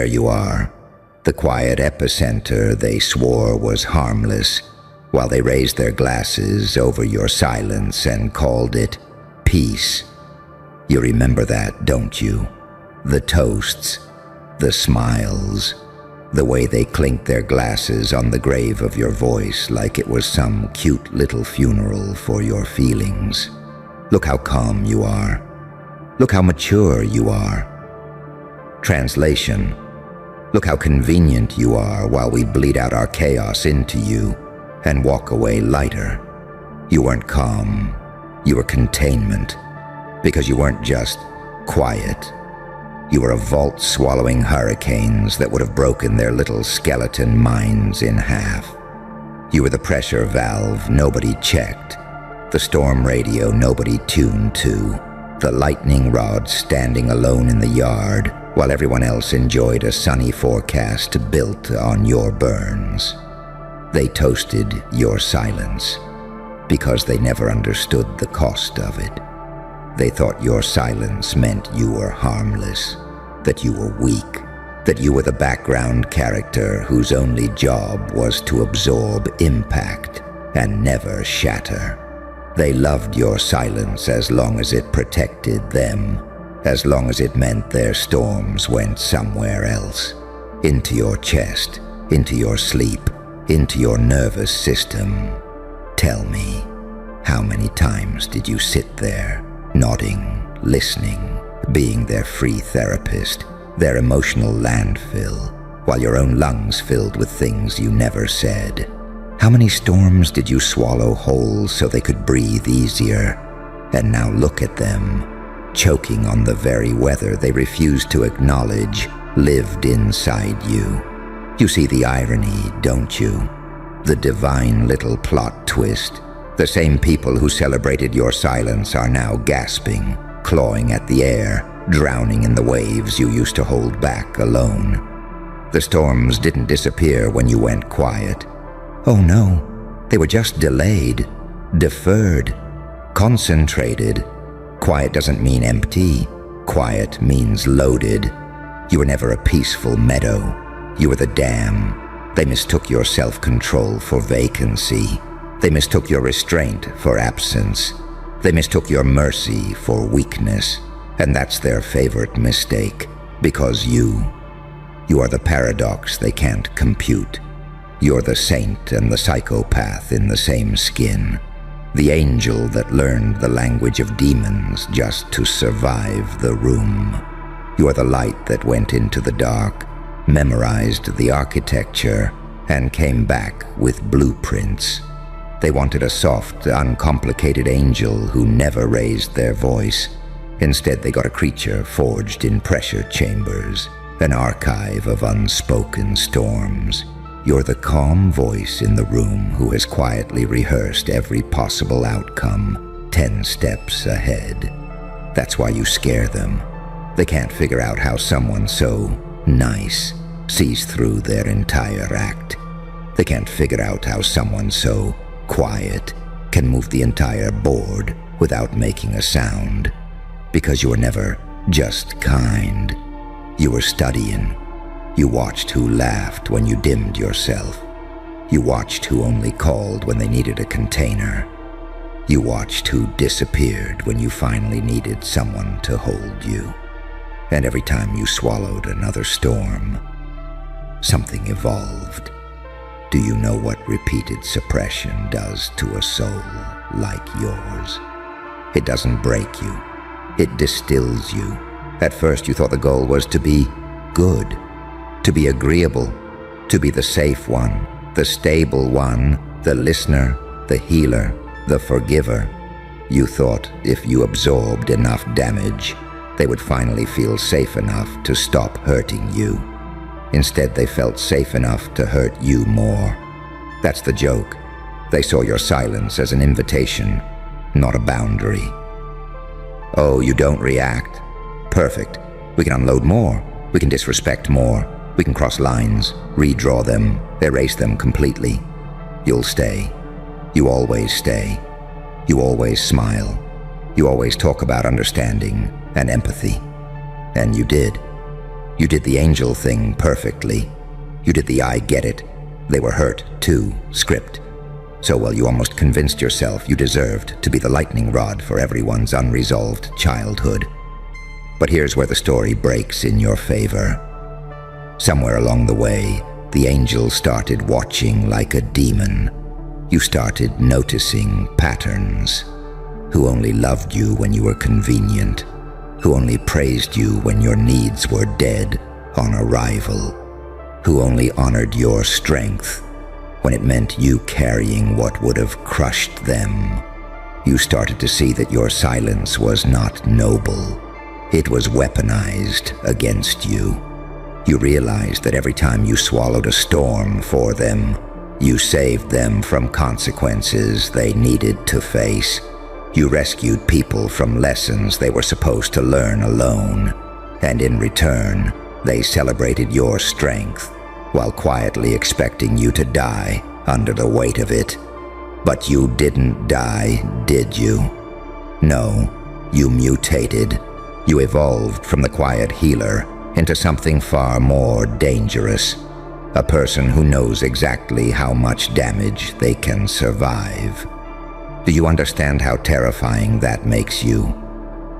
there you are, the quiet epicenter they swore was harmless, while they raised their glasses over your silence and called it peace. You remember that, don't you? The toasts, the smiles, the way they clinked their glasses on the grave of your voice like it was some cute little funeral for your feelings. Look how calm you are. Look how mature you are. Translation: look how convenient you are while we bleed out our chaos into you and walk away lighter. You weren't calm, you were containment, because you weren't just quiet. You were a vault swallowing hurricanes that would have broken their little skeleton minds in half. You were the pressure valve nobody checked, the storm radio nobody tuned to, the lightning rod standing alone in the yard while everyone else enjoyed a sunny forecast built on your burns. They toasted your silence because they never understood the cost of it. They thought your silence meant you were harmless, that you were weak, that you were the background character whose only job was to absorb impact and never shatter. They loved your silence as long as it protected them, as long as it meant their storms went somewhere else, into your chest, into your sleep, into your nervous system. Tell me, how many times did you sit there, nodding, listening, being their free therapist, their emotional landfill, while your own lungs filled with things you never said? How many storms did you swallow whole so they could breathe easier? And now look at them, choking on the very weather they refused to acknowledge lived inside you. You see the irony, don't you? The divine little plot twist. The same people who celebrated your silence are now gasping, clawing at the air, drowning in the waves you used to hold back alone. The storms didn't disappear when you went quiet. Oh no, they were just delayed, deferred, concentrated. Quiet doesn't mean empty. Quiet means loaded. You were never a peaceful meadow. You were the dam. They mistook your self-control for vacancy. They mistook your restraint for absence. They mistook your mercy for weakness. And that's their favorite mistake, because you are the paradox they can't compute. You're the saint and the psychopath in the same skin. The angel that learned the language of demons just to survive the room. You are the light that went into the dark, memorized the architecture, and came back with blueprints. They wanted a soft, uncomplicated angel who never raised their voice. Instead, they got a creature forged in pressure chambers, an archive of unspoken storms. You're the calm voice in the room who has quietly rehearsed every possible outcome 10 steps ahead. That's why you scare them. They can't figure out how someone so nice sees through their entire act. They can't figure out how someone so quiet can move the entire board without making a sound. Because you were never just kind. You were studying. You watched who laughed when you dimmed yourself. You watched who only called when they needed a container. You watched who disappeared when you finally needed someone to hold you. And every time you swallowed another storm, something evolved. Do you know what repeated suppression does to a soul like yours? It doesn't break you. It distills you. At first you thought the goal was to be good, to be agreeable, to be the safe one, the stable one, the listener, the healer, the forgiver. You thought if you absorbed enough damage, they would finally feel safe enough to stop hurting you. Instead, they felt safe enough to hurt you more. That's the joke. They saw your silence as an invitation, not a boundary. Oh, you don't react? Perfect. We can unload more. We can disrespect more. We can cross lines, redraw them, erase them completely. You'll stay. You always stay. You always smile. You always talk about understanding and empathy. And you did. You did the angel thing perfectly. You did the I get it, they were hurt too script. So well, you almost convinced yourself you deserved to be the lightning rod for everyone's unresolved childhood. But here's where the story breaks in your favor. Somewhere along the way, the angel started watching like a demon. You started noticing patterns. Who only loved you when you were convenient. Who only praised you when your needs were dead on arrival. Who only honored your strength when it meant you carrying what would have crushed them. You started to see that your silence was not noble. It was weaponized against you. You realized that every time you swallowed a storm for them, you saved them from consequences they needed to face. You rescued people from lessons they were supposed to learn alone, and in return, they celebrated your strength while quietly expecting you to die under the weight of it. But you didn't die, did you? No, you mutated. You evolved from the quiet healer into something far more dangerous. A person who knows exactly how much damage they can survive. Do you understand how terrifying that makes you?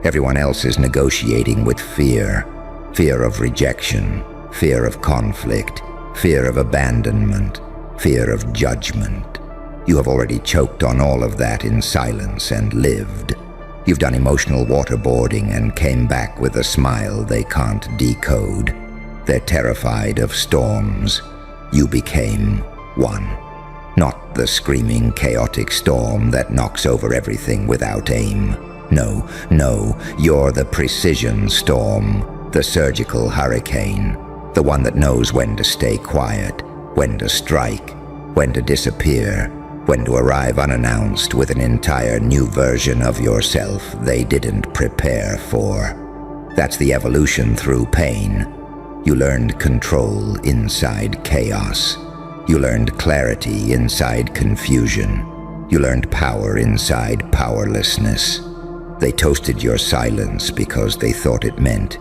Everyone else is negotiating with fear. Fear of rejection, fear of conflict, fear of abandonment, fear of judgment. You have already choked on all of that in silence and lived. You've done emotional waterboarding and came back with a smile they can't decode. They're terrified of storms. You became one. Not the screaming, chaotic storm that knocks over everything without aim. No, you're the precision storm, the surgical hurricane, the one that knows when to stay quiet, when to strike, when to disappear, when to arrive unannounced with an entire new version of yourself they didn't prepare for. That's the evolution through pain. You learned control inside chaos. You learned clarity inside confusion. You learned power inside powerlessness. They toasted your silence because they thought it meant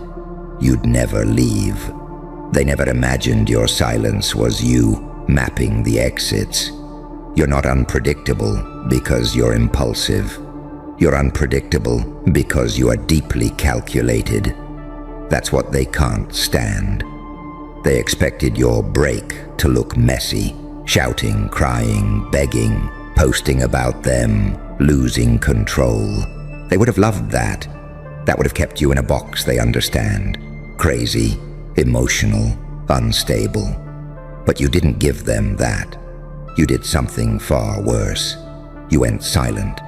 you'd never leave. They never imagined your silence was you mapping the exits. You're not unpredictable because you're impulsive. You're unpredictable because you are deeply calculated. That's what they can't stand. They expected your break to look messy, shouting, crying, begging, posting about them, losing control. They would have loved that. That would have kept you in a box they understand. Crazy, emotional, unstable. But you didn't give them that. You did something far worse. You went silent,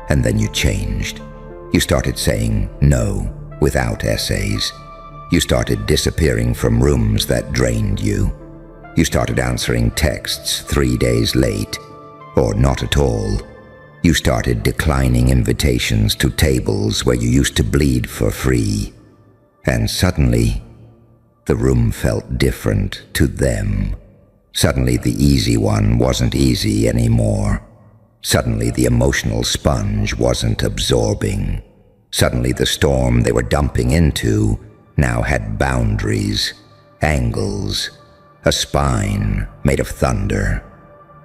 and then you changed. You started saying no without essays. You started disappearing from rooms that drained you. You started answering texts 3 days late, or not at all. You started declining invitations to tables where you used to bleed for free. And suddenly, the room felt different to them. Suddenly, the easy one wasn't easy anymore. Suddenly, the emotional sponge wasn't absorbing. Suddenly, the storm they were dumping into now had boundaries, angles, a spine made of thunder.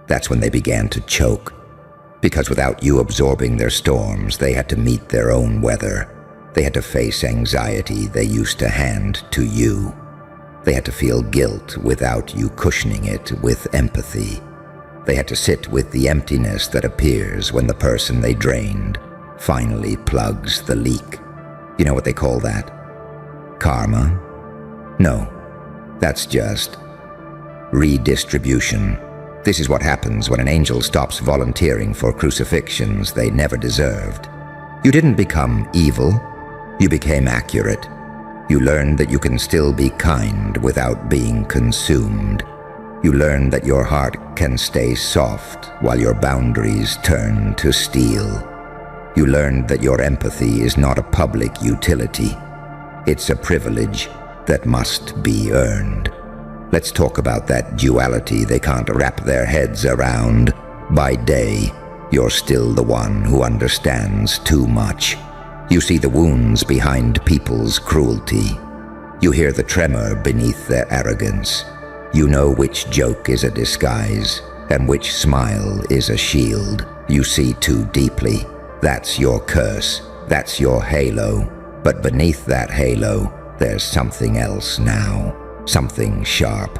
That's when they began to choke. Because without you absorbing their storms, they had to meet their own weather. They had to face anxiety they used to hand to you. They had to feel guilt without you cushioning it with empathy. They had to sit with the emptiness that appears when the person they drained finally plugs the leak. You know what they call that? Karma? No, that's just redistribution. This is what happens when an angel stops volunteering for crucifixions they never deserved. You didn't become evil. You became accurate. You learned that you can still be kind without being consumed. You learned that your heart can stay soft while your boundaries turn to steel. You learned that your empathy is not a public utility. It's a privilege that must be earned. Let's talk about that duality they can't wrap their heads around. By day, you're still the one who understands too much. You see the wounds behind people's cruelty. You hear the tremor beneath their arrogance. You know which joke is a disguise and which smile is a shield. You see too deeply. That's your curse. That's your halo. But beneath that halo, there's something else now. Something sharp.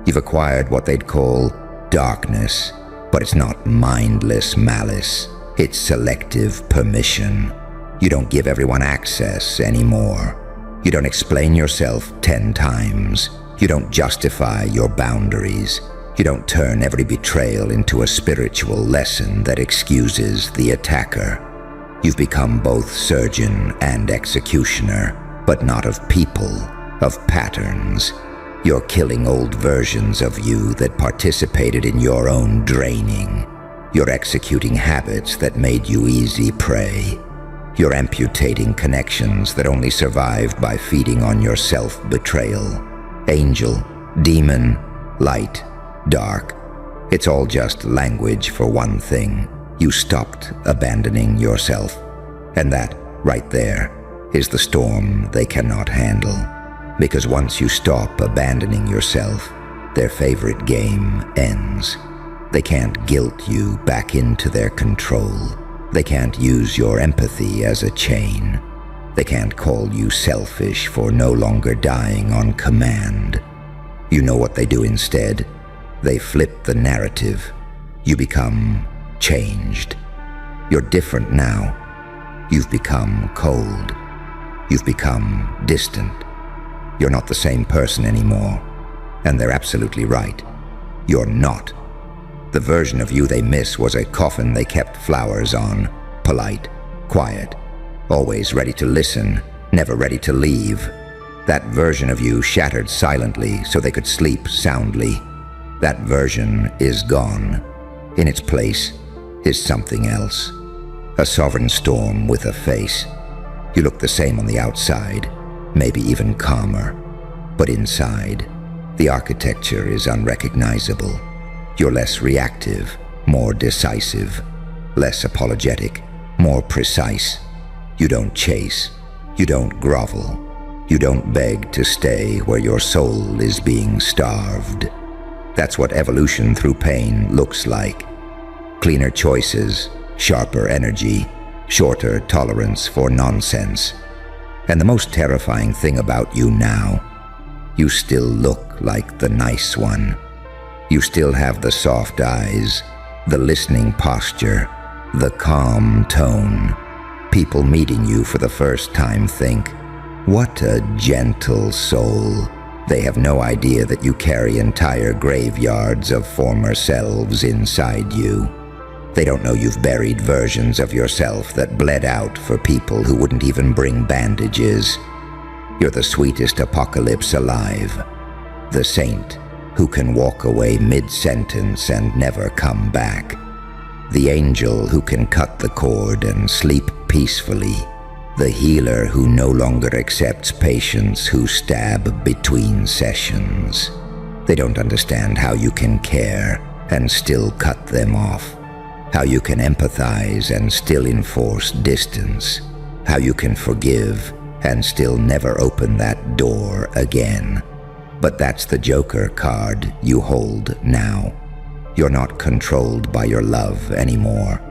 You've acquired what they'd call darkness, but it's not mindless malice. It's selective permission. You don't give everyone access anymore. You don't explain yourself 10 times. You don't justify your boundaries. You don't turn every betrayal into a spiritual lesson that excuses the attacker. You've become both surgeon and executioner, but not of people, of patterns. You're killing old versions of you that participated in your own draining. You're executing habits that made you easy prey. You're amputating connections that only survived by feeding on your self-betrayal. Angel, demon, light, dark. It's all just language for one thing. You stopped abandoning yourself. And that, right there, is the storm they cannot handle. Because once you stop abandoning yourself, their favorite game ends. They can't guilt you back into their control. They can't use your empathy as a chain. They can't call you selfish for no longer dying on command. You know what they do instead? They flip the narrative. You become changed. You're different now. You've become cold. You've become distant. You're not the same person anymore. And they're absolutely right. You're not. The version of you they miss was a coffin they kept flowers on. Polite, quiet, always ready to listen, never ready to leave. That version of you shattered silently so they could sleep soundly. That version is gone. In its place is something else. A sovereign storm with a face. You look the same on the outside, maybe even calmer. But inside, the architecture is unrecognizable. You're less reactive, more decisive, less apologetic, more precise. You don't chase, you don't grovel, you don't beg to stay where your soul is being starved. That's what evolution through pain looks like. Cleaner choices, sharper energy, shorter tolerance for nonsense. And the most terrifying thing about you now, you still look like the nice one. You still have the soft eyes, the listening posture, the calm tone. People meeting you for the first time think, what a gentle soul. They have no idea that you carry entire graveyards of former selves inside you. They don't know you've buried versions of yourself that bled out for people who wouldn't even bring bandages. You're the sweetest apocalypse alive. The saint who can walk away mid-sentence and never come back. The angel who can cut the cord and sleep peacefully. The healer who no longer accepts patients who stab between sessions. They don't understand how you can care and still cut them off. How you can empathize and still enforce distance. How you can forgive and still never open that door again. But that's the Joker card you hold now. You're not controlled by your love anymore.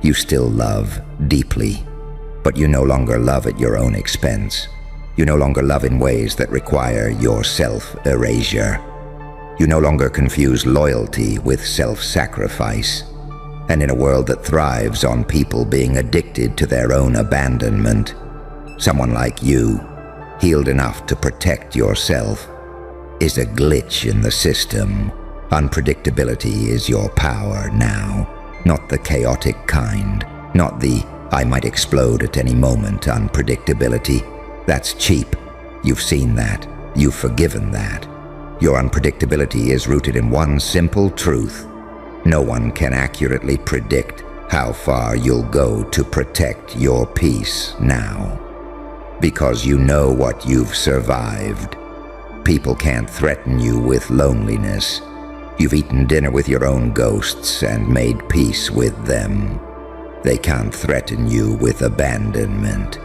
You still love deeply, but you no longer love at your own expense. You no longer love in ways that require your self-erasure. You no longer confuse loyalty with self-sacrifice. And in a world that thrives on people being addicted to their own abandonment, someone like you, healed enough to protect yourself, is a glitch in the system. Unpredictability is your power now, not the chaotic kind, not the I might explode at any moment unpredictability. That's cheap. You've seen that. You've forgiven that. Your unpredictability is rooted in one simple truth. No one can accurately predict how far you'll go to protect your peace now. Because you know what you've survived. People can't threaten you with loneliness. You've eaten dinner with your own ghosts and made peace with them. They can't threaten you with abandonment.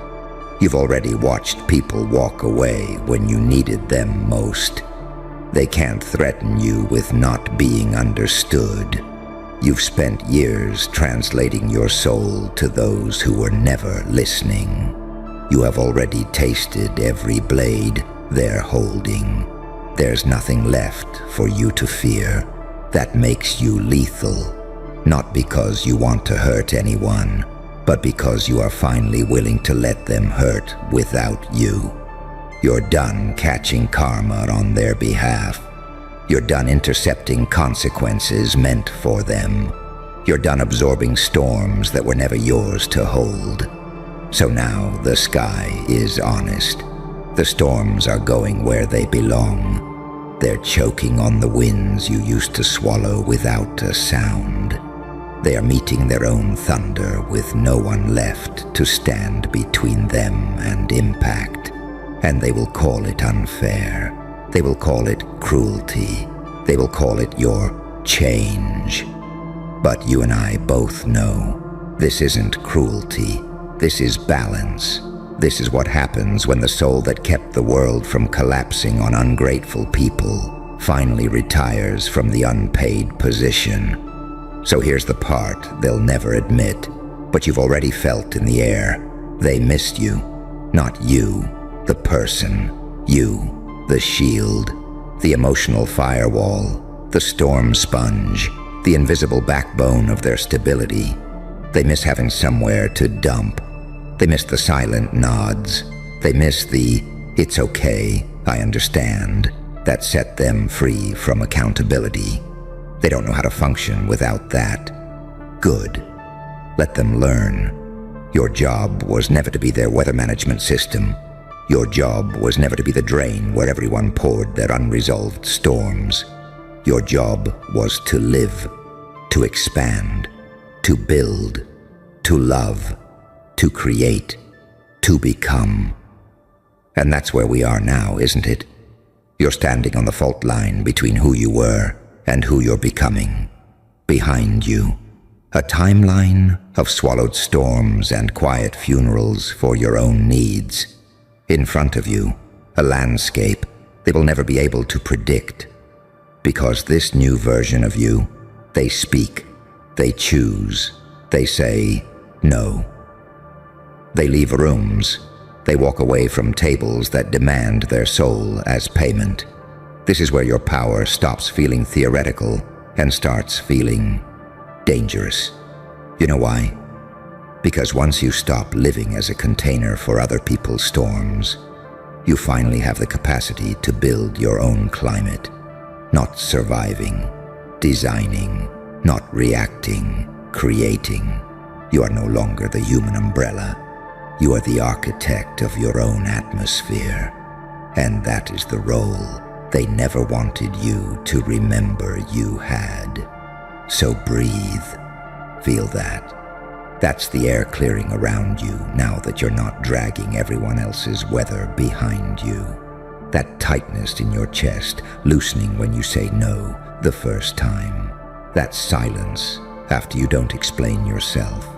You've already watched people walk away when you needed them most. They can't threaten you with not being understood. You've spent years translating your soul to those who were never listening. You have already tasted every blade they're holding. There's nothing left for you to fear. That makes you lethal, not because you want to hurt anyone, but because you are finally willing to let them hurt without you. You're done catching karma on their behalf. You're done intercepting consequences meant for them. You're done absorbing storms that were never yours to hold. So now the sky is honest. The storms are going where they belong. They're choking on the winds you used to swallow without a sound. They are meeting their own thunder with no one left to stand between them and impact. And they will call it unfair. They will call it cruelty. They will call it your change. But you and I both know this isn't cruelty. This is balance. This is what happens when the soul that kept the world from collapsing on ungrateful people finally retires from the unpaid position. So here's the part they'll never admit, but you've already felt in the air. They missed you. Not you, the person. You, the shield, the emotional firewall, the storm sponge, the invisible backbone of their stability. They miss having somewhere to dump. They miss the silent nods. They miss the, "It's okay, I understand," that set them free from accountability. They don't know how to function without that. Good. Let them learn. Your job was never to be their weather management system. Your job was never to be the drain where everyone poured their unresolved storms. Your job was to live, to expand, to build, to love, to create, to become. And that's where we are now, isn't it? You're standing on the fault line between who you were and who you're becoming. Behind you, a timeline of swallowed storms and quiet funerals for your own needs. In front of you, a landscape they will never be able to predict. Because this new version of you, they speak, they choose, they say no. They leave rooms, they walk away from tables that demand their soul as payment. This is where your power stops feeling theoretical and starts feeling dangerous. You know why? Because once you stop living as a container for other people's storms, you finally have the capacity to build your own climate. Not surviving, designing, not reacting, creating. You are no longer the human umbrella. You are the architect of your own atmosphere. And that is the role they never wanted you to remember you had. So breathe. Feel that. That's the air clearing around you now that you're not dragging everyone else's weather behind you. That tightness in your chest, loosening when you say no the first time. That silence after you don't explain yourself.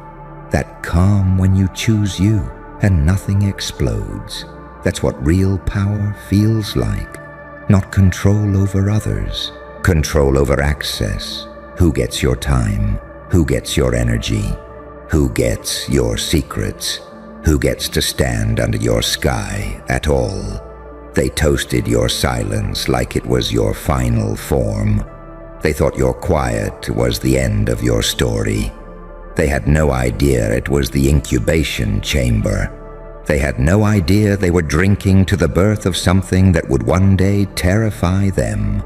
That calm when you choose you and nothing explodes. That's what real power feels like. Not control over others. Control over access. Who gets your time? Who gets your energy? Who gets your secrets? Who gets to stand under your sky at all? They toasted your silence like it was your final form. They thought your quiet was the end of your story. They had no idea it was the incubation chamber. They had no idea they were drinking to the birth of something that would one day terrify them.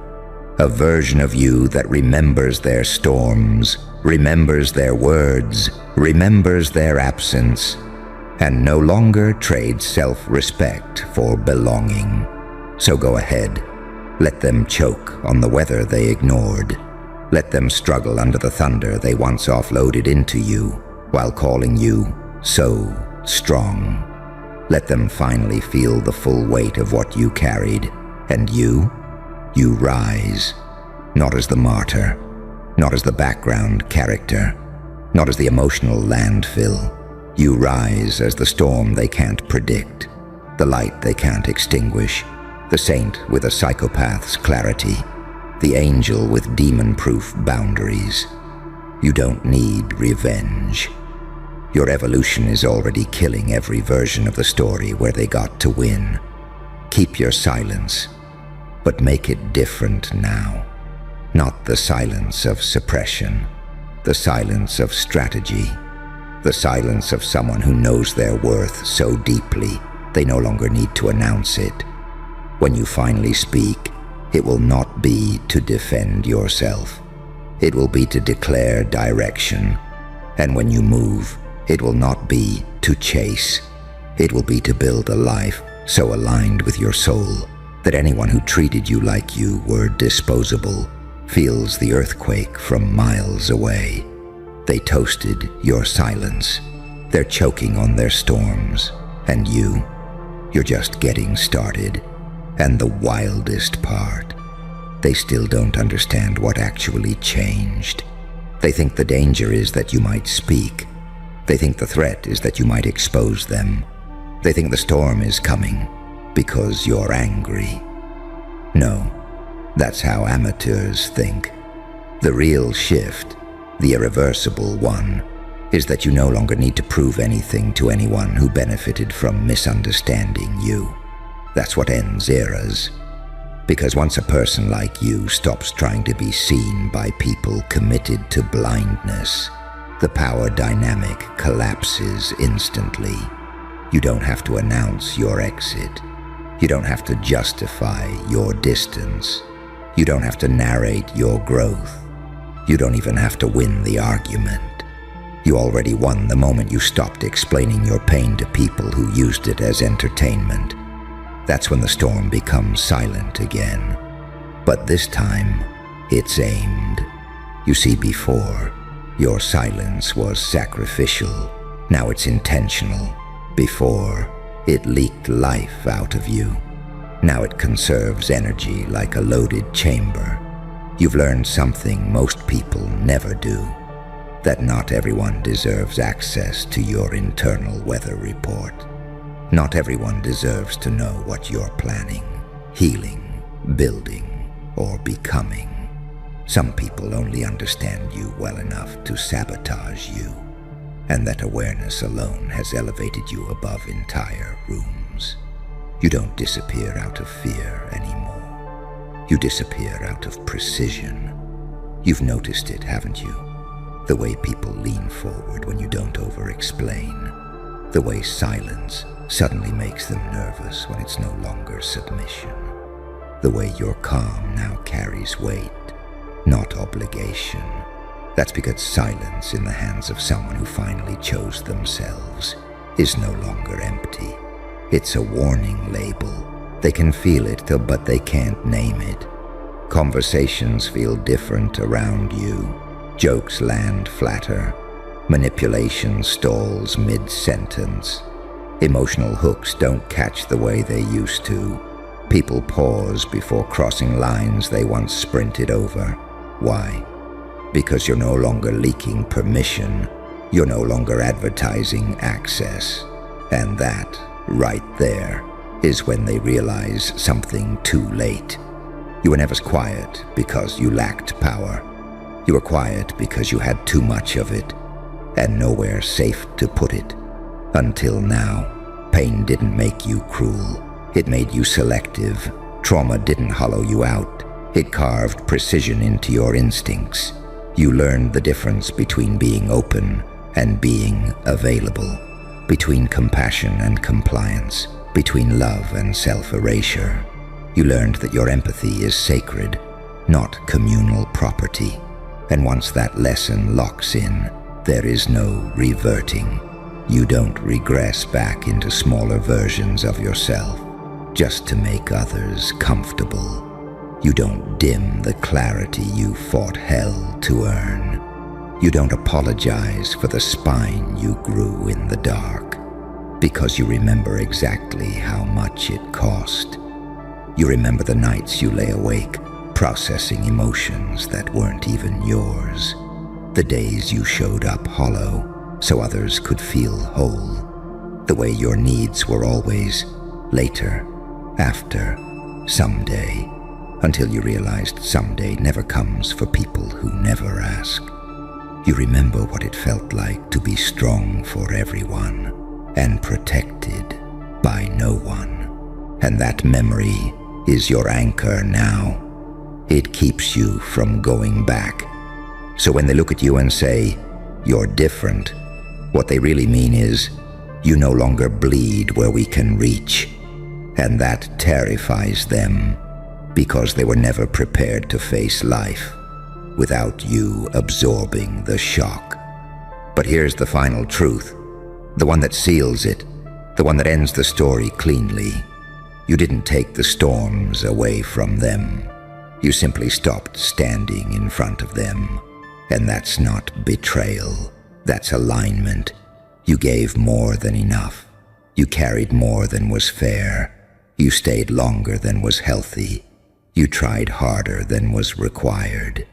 A version of you that remembers their storms, remembers their words, remembers their absence, and no longer trades self-respect for belonging. So go ahead. Let them choke on the weather they ignored. Let them struggle under the thunder they once offloaded into you while calling you so strong. Let them finally feel the full weight of what you carried. And you rise, not as the martyr, not as the background character, not as the emotional landfill, You rise as the storm they can't predict, the light they can't extinguish, the saint with a psychopath's clarity, the angel with demon-proof boundaries. You don't need revenge. Your evolution is already killing every version of the story where they got to win. Keep your silence, but make it different now. Not the silence of suppression, the silence of strategy, the silence of someone who knows their worth so deeply they no longer need to announce it. When you finally speak, it will not be to defend yourself. It will be to declare direction. And when you move, it will not be to chase. It will be to build a life so aligned with your soul that anyone who treated you like you were disposable feels the earthquake from miles away. They toasted your silence. They're choking on their storms. And you're just getting started. And the wildest part, they still don't understand what actually changed. They think the danger is that you might speak. They think the threat is that you might expose them. They think the storm is coming because you're angry. No, that's how amateurs think. The real shift, the irreversible one, is that you no longer need to prove anything to anyone who benefited from misunderstanding you. That's what ends eras. Because once a person like you stops trying to be seen by people committed to blindness, the power dynamic collapses instantly. You don't have to announce your exit. You don't have to justify your distance. You don't have to narrate your growth. You don't even have to win the argument. You already won the moment you stopped explaining your pain to people who used it as entertainment. That's when the storm becomes silent again. But this time, it's aimed. You see, before, your silence was sacrificial. Now it's intentional. Before, it leaked life out of you. Now it conserves energy like a loaded chamber. You've learned something most people never do, that not everyone deserves access to your internal weather report. Not everyone deserves to know what you're planning, healing, building, or becoming. Some people only understand you well enough to sabotage you, and that awareness alone has elevated you above entire rooms. You don't disappear out of fear anymore. You disappear out of precision. You've noticed it, haven't you? The way people lean forward when you don't over-explain. The way silence suddenly makes them nervous when it's no longer submission. The way your calm now carries weight, not obligation. That's because silence in the hands of someone who finally chose themselves is no longer empty. It's a warning label. They can feel it, but they can't name it. Conversations feel different around you. Jokes land flatter. Manipulation stalls mid-sentence. Emotional hooks don't catch the way they used to. People pause before crossing lines they once sprinted over. Why? Because you're no longer leaking permission. You're no longer advertising access. And that, right there, is when they realize something too late. You were never quiet because you lacked power. You were quiet because you had too much of it, and nowhere safe to put it. Until now, pain didn't make you cruel. It made you selective. Trauma didn't hollow you out. It carved precision into your instincts. You learned the difference between being open and being available, between compassion and compliance, between love and self-erasure. You learned that your empathy is sacred, not communal property. And once that lesson locks in, there is no reverting. You don't regress back into smaller versions of yourself just to make others comfortable. You don't dim the clarity you fought hell to earn. You don't apologize for the spine you grew in the dark, because you remember exactly how much it cost. You remember the nights you lay awake, processing emotions that weren't even yours. The days you showed up hollow, so others could feel whole. The way your needs were always later, after, someday, until you realized someday never comes for people who never ask. You remember what it felt like to be strong for everyone and protected by no one. And that memory is your anchor now. It keeps you from going back. So when they look at you and say, "You're different," what they really mean is, you no longer bleed where we can reach. And that terrifies them, because they were never prepared to face life without you absorbing the shock. But here's the final truth, the one that seals it, the one that ends the story cleanly. You didn't take the storms away from them. You simply stopped standing in front of them. And that's not betrayal, that's alignment. You gave more than enough. You carried more than was fair. You stayed longer than was healthy. You tried harder than was required.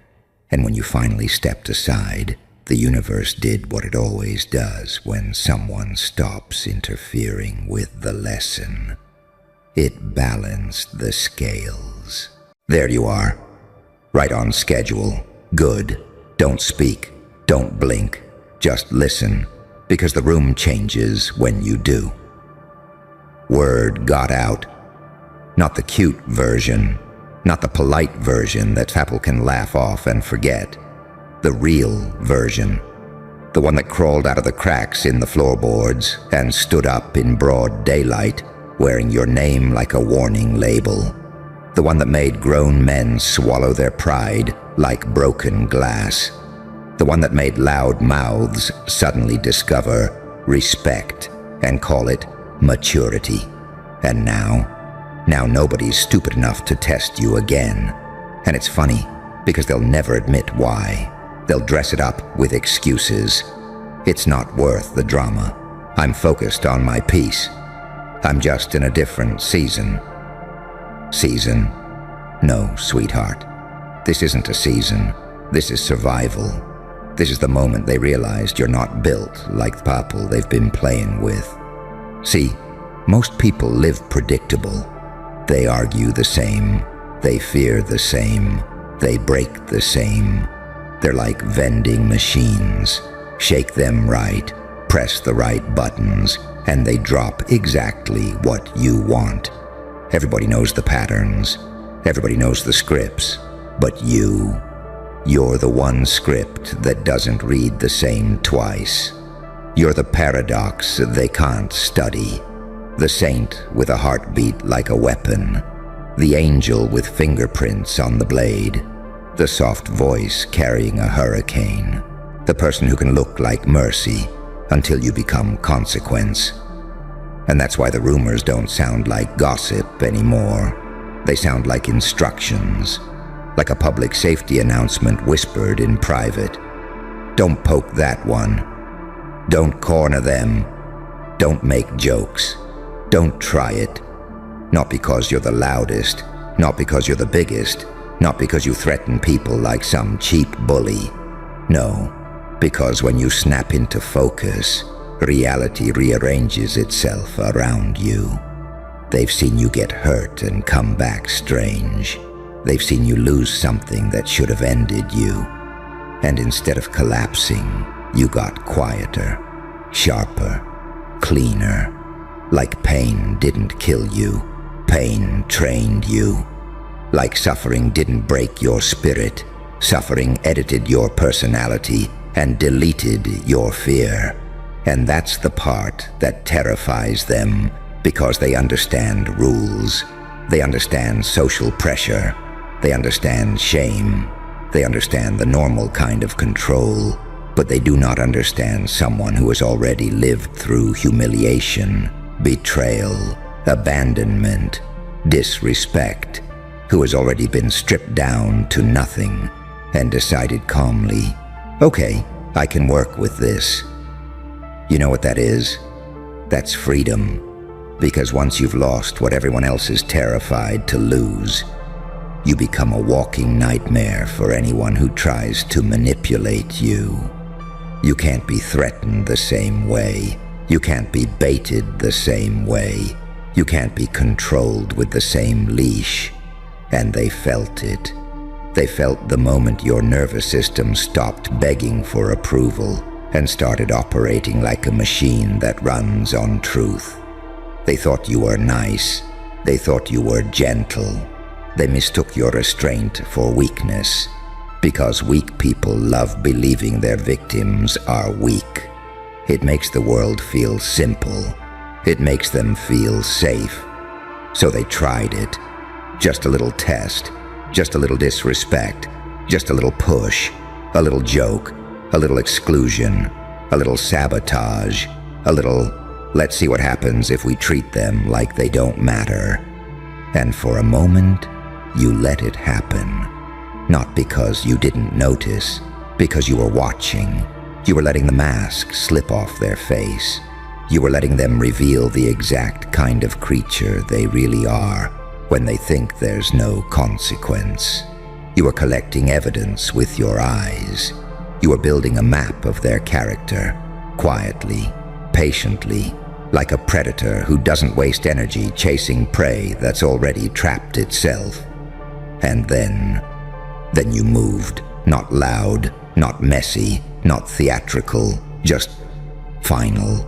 And when you finally stepped aside, the universe did what it always does when someone stops interfering with the lesson. It balanced the scales. There you are, right on schedule. Good. Don't speak. Don't blink. Just listen, because the room changes when you do. Word got out. Not the cute version, not the polite version that people can laugh off and forget. The real version. The one that crawled out of the cracks in the floorboards and stood up in broad daylight, wearing your name like a warning label. The one that made grown men swallow their pride like broken glass. The one that made loud mouths suddenly discover respect and call it maturity. And now nobody's stupid enough to test you again. And it's funny, because they'll never admit why. They'll dress it up with excuses. It's not worth the drama. I'm focused on my peace. I'm just in a different season. Season? No, sweetheart. This isn't a season. This is survival. This is the moment they realized you're not built like the people they've been playing with. See, most people live predictable. They argue the same. They fear the same. They break the same. They're like vending machines. Shake them right, press the right buttons, and they drop exactly what you want. Everybody knows the patterns. Everybody knows the scripts. But you're the one script that doesn't read the same twice. You're the paradox they can't study. The saint with a heartbeat like a weapon. The angel with fingerprints on the blade. The soft voice carrying a hurricane. The person who can look like mercy until you become consequence. And that's why the rumors don't sound like gossip anymore. They sound like instructions. Like a public safety announcement whispered in private. Don't poke that one. Don't corner them. Don't make jokes. Don't try it. Not because you're the loudest, not because you're the biggest, not because you threaten people like some cheap bully. No, because when you snap into focus, reality rearranges itself around you. They've seen you get hurt and come back strange. They've seen you lose something that should have ended you. And instead of collapsing, you got quieter, sharper, cleaner. Like pain didn't kill you, pain trained you. Like suffering didn't break your spirit, suffering edited your personality and deleted your fear. And that's the part that terrifies them, because they understand rules. They understand social pressure. They understand shame. They understand the normal kind of control. But they do not understand someone who has already lived through humiliation, betrayal, abandonment, disrespect, who has already been stripped down to nothing and decided calmly, okay, I can work with this. You know what that is? That's freedom. Because once you've lost what everyone else is terrified to lose, you become a walking nightmare for anyone who tries to manipulate you. You can't be threatened the same way. You can't be baited the same way. You can't be controlled with the same leash. And they felt it. They felt the moment your nervous system stopped begging for approval and started operating like a machine that runs on truth. They thought you were nice. They thought you were gentle. They mistook your restraint for weakness, because weak people love believing their victims are weak. It makes the world feel simple. It makes them feel safe. So they tried it. Just a little test, just a little disrespect, just a little push, a little joke, a little exclusion, a little sabotage, a little, let's see what happens if we treat them like they don't matter. And for a moment, you let it happen. Not because you didn't notice, because you were watching. You were letting the mask slip off their face. You were letting them reveal the exact kind of creature they really are when they think there's no consequence. You were collecting evidence with your eyes. You were building a map of their character, quietly, patiently, like a predator who doesn't waste energy chasing prey that's already trapped itself. And then you moved, not loud, not messy, not theatrical, just final.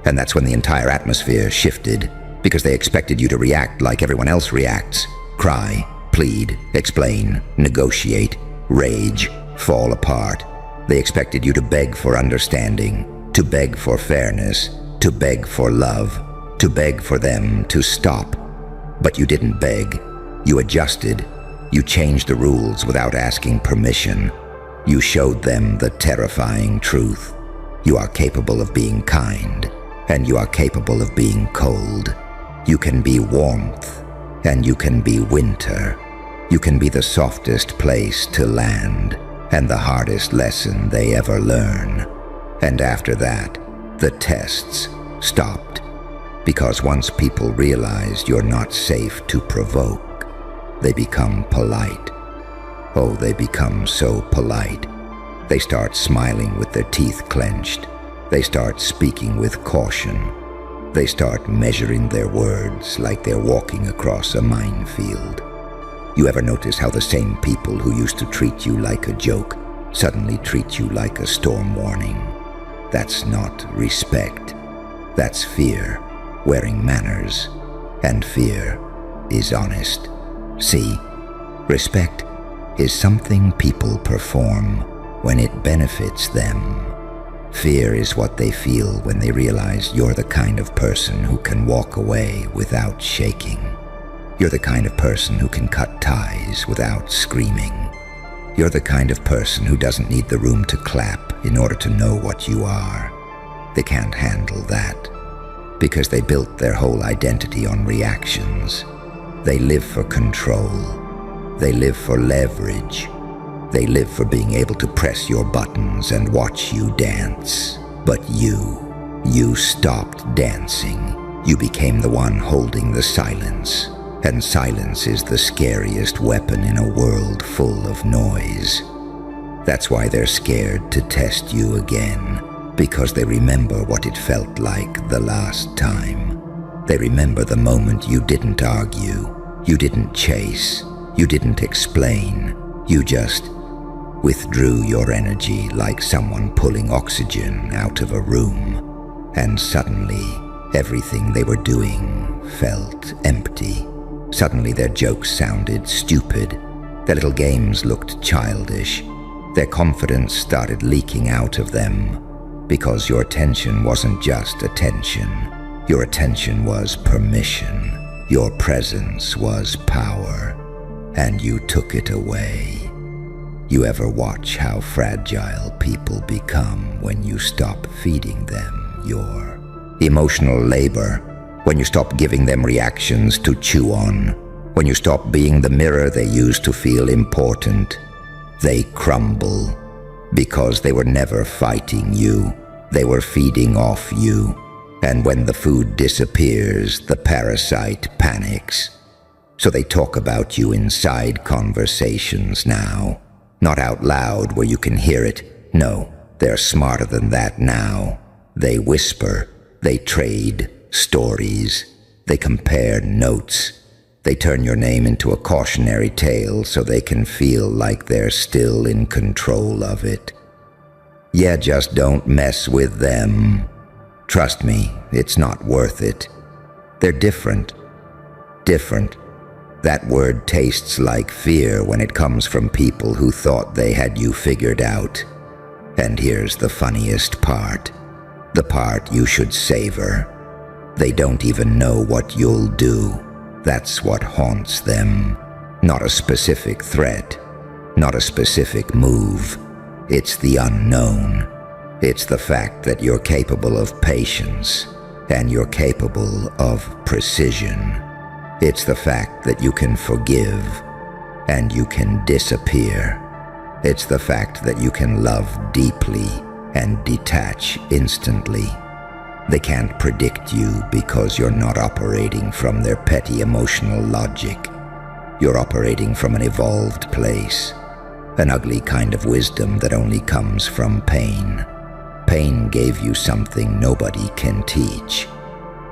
And that's when the entire atmosphere shifted, because they expected you to react like everyone else reacts. Cry, plead, explain, negotiate, rage, fall apart. They expected you to beg for understanding, to beg for fairness, to beg for love, to beg for them to stop. But you didn't beg. You adjusted. You changed the rules without asking permission. You showed them the terrifying truth. You are capable of being kind, and you are capable of being cold. You can be warmth, and you can be winter. You can be the softest place to land, and the hardest lesson they ever learn. And after that, the tests stopped, because once people realized you're not safe to provoke, they become polite. Oh, they become so polite. They start smiling with their teeth clenched. They start speaking with caution. They start measuring their words like they're walking across a minefield. You ever notice how the same people who used to treat you like a joke suddenly treat you like a storm warning? That's not respect. That's fear, wearing manners. And fear is honest. See, respect is something people perform when it benefits them. Fear is what they feel when they realize you're the kind of person who can walk away without shaking. You're the kind of person who can cut ties without screaming. You're the kind of person who doesn't need the room to clap in order to know what you are. They can't handle that, because they built their whole identity on reactions. They live for control. They live for leverage. They live for being able to press your buttons and watch you dance. But you stopped dancing. You became the one holding the silence. And silence is the scariest weapon in a world full of noise. That's why they're scared to test you again, because they remember what it felt like the last time. They remember the moment you didn't argue, you didn't chase, you didn't explain, you just withdrew your energy like someone pulling oxygen out of a room. And suddenly, everything they were doing felt empty. Suddenly their jokes sounded stupid. Their little games looked childish. Their confidence started leaking out of them, because your attention wasn't just attention. Your attention was permission. Your presence was power, and you took it away. You ever watch how fragile people become when you stop feeding them your emotional labor, when you stop giving them reactions to chew on, when you stop being the mirror they use to feel important? They crumble, because they were never fighting you. They were feeding off you. And when the food disappears, the parasite panics. So they talk about you in side conversations now. Not out loud where you can hear it. No, They're smarter than that now. They whisper, they trade stories, they compare notes. They turn your name into a cautionary tale so they can feel like they're still in control of it. Yeah, just don't mess with them. Trust me, it's not worth it. They're different. Different. That word tastes like fear when it comes from people who thought they had you figured out. And here's the funniest part. The part you should savor. They don't even know what you'll do. That's what haunts them. Not a specific threat. Not a specific move. It's the unknown. It's the fact that you're capable of patience, and you're capable of precision. It's the fact that you can forgive, and you can disappear. It's the fact that you can love deeply and detach instantly. They can't predict you because you're not operating from their petty emotional logic. You're operating from an evolved place, an ugly kind of wisdom that only comes from pain. Pain gave you something nobody can teach: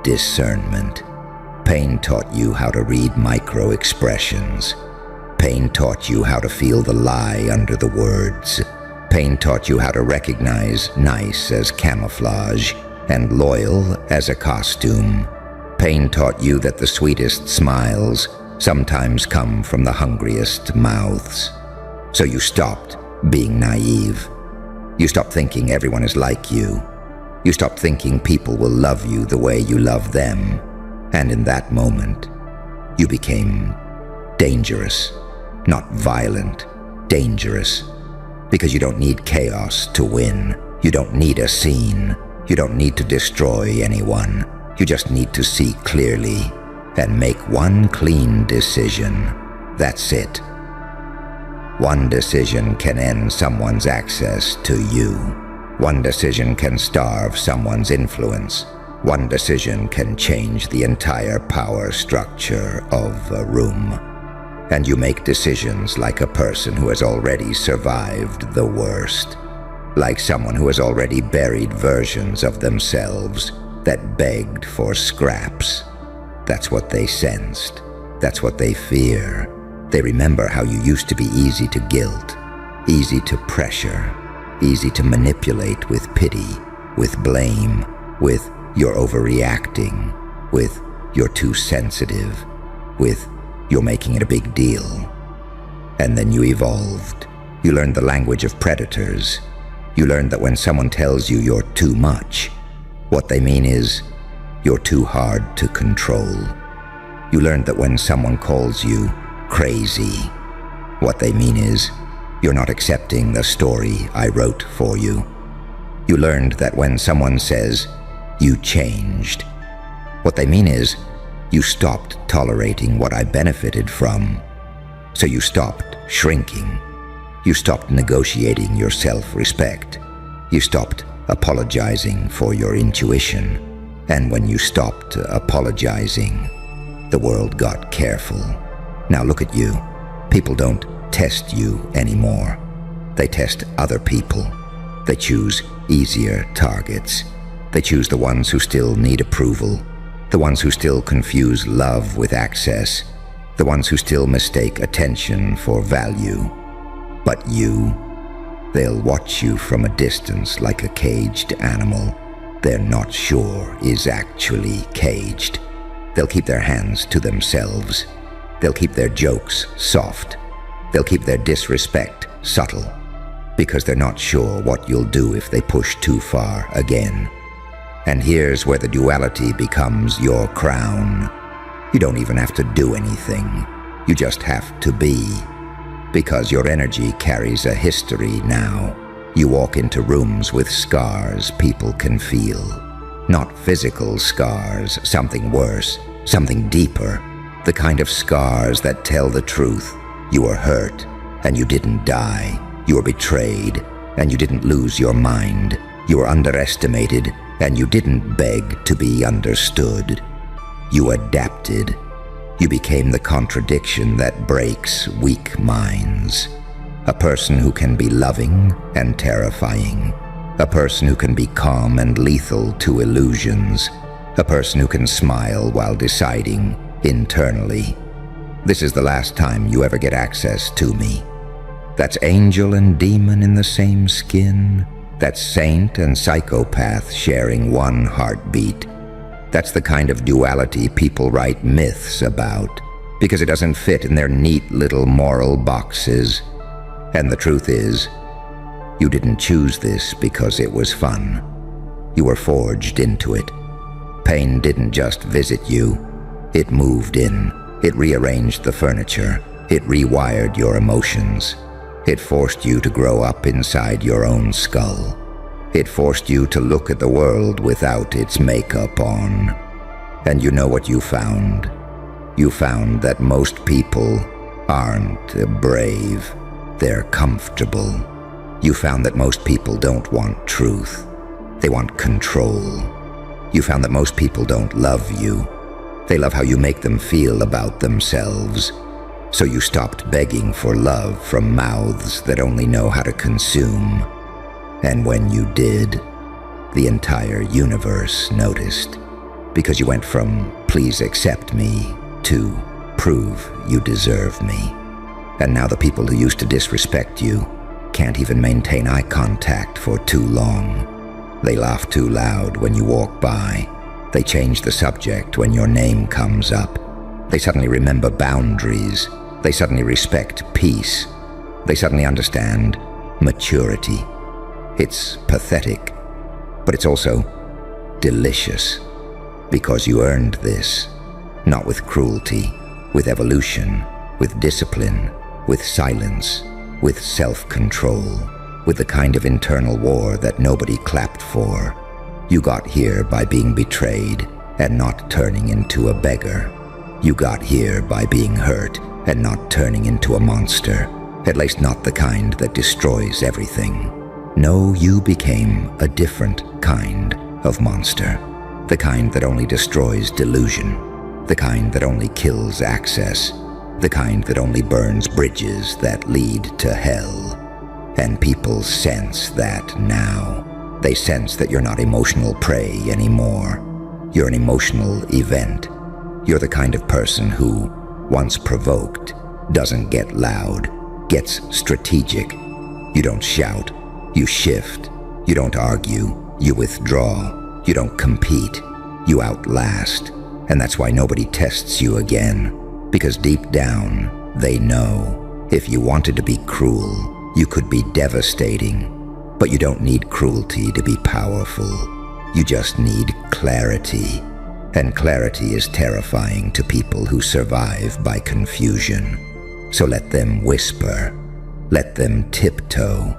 discernment. Pain taught you how to read micro-expressions. Pain taught you how to feel the lie under the words. Pain taught you how to recognize nice as camouflage and loyal as a costume. Pain taught you that the sweetest smiles sometimes come from the hungriest mouths. So you stopped being naive. You stopped thinking everyone is like you. You stopped thinking people will love you the way you love them. And in that moment, you became dangerous. Not violent, dangerous. Because you don't need chaos to win. You don't need a scene. You don't need to destroy anyone. You just need to see clearly and make one clean decision. That's it. One decision can end someone's access to you. One decision can starve someone's influence. One decision can change the entire power structure of a room. And you make decisions like a person who has already survived the worst. Like someone who has already buried versions of themselves that begged for scraps. That's what they sensed. That's what they fear. They remember how you used to be easy to guilt, easy to pressure, easy to manipulate with pity, with blame, with you're overreacting, with you're too sensitive, with you're making it a big deal. And then you evolved. You learned the language of predators. You learned that when someone tells you you're too much, what they mean is you're too hard to control. You learned that when someone calls you crazy, what they mean is you're not accepting the story I wrote for you. You learned that when someone says you changed, what they mean is you stopped tolerating what I benefited from. So you stopped shrinking. You stopped negotiating your self-respect. You stopped apologizing for your intuition. And when you stopped apologizing, the world got careful. Now look at you. People don't test you anymore. They test other people. They choose easier targets. They choose the ones who still need approval, the ones who still confuse love with access, the ones who still mistake attention for value. But you, they'll watch you from a distance like a caged animal they're not sure is actually caged. They'll keep their hands to themselves. They'll keep their jokes soft. They'll keep their disrespect subtle, because they're not sure what you'll do if they push too far again. And here's where the duality becomes your crown. You don't even have to do anything. You just have to be. Because your energy carries a history now. You walk into rooms with scars people can feel. Not physical scars, something worse, something deeper. The kind of scars that tell the truth. You were hurt, and you didn't die. You were betrayed, and you didn't lose your mind. You were underestimated, and you didn't beg to be understood. You adapted. You became the contradiction that breaks weak minds. A person who can be loving and terrifying. A person who can be calm and lethal to illusions. A person who can smile while deciding internally. This is the last time you ever get access to me. That's angel and demon in the same skin. That's saint and psychopath sharing one heartbeat. That's the kind of duality people write myths about, because it doesn't fit in their neat little moral boxes. And the truth is, you didn't choose this because it was fun. You were forged into it. Pain didn't just visit you. It moved in. It rearranged the furniture. It rewired your emotions. It forced you to grow up inside your own skull. It forced you to look at the world without its makeup on. And you know what you found? You found that most people aren't brave. They're comfortable. You found that most people don't want truth. They want control. You found that most people don't love you. They love how you make them feel about themselves. So you stopped begging for love from mouths that only know how to consume. And when you did, the entire universe noticed. Because you went from please accept me to prove you deserve me. And now the people who used to disrespect you can't even maintain eye contact for too long. They laugh too loud when you walk by. They change the subject when your name comes up. They suddenly remember boundaries. They suddenly respect peace. They suddenly understand maturity. It's pathetic, but it's also delicious, because you earned this, not with cruelty, with evolution, with discipline, with silence, with self-control, with the kind of internal war that nobody clapped for. You got here by being betrayed and not turning into a beggar. You got here by being hurt and not turning into a monster, at least not the kind that destroys everything. No, you became a different kind of monster, the kind that only destroys delusion, the kind that only kills access, the kind that only burns bridges that lead to hell. And people sense that now. They sense that you're not emotional prey anymore. You're an emotional event. You're the kind of person who, once provoked, doesn't get loud, gets strategic. You don't shout, you shift. You don't argue, you withdraw. You don't compete, you outlast. And that's why nobody tests you again. Because deep down, they know if you wanted to be cruel, you could be devastating. But you don't need cruelty to be powerful. You just need clarity. And clarity is terrifying to people who survive by confusion. So let them whisper. Let them tiptoe.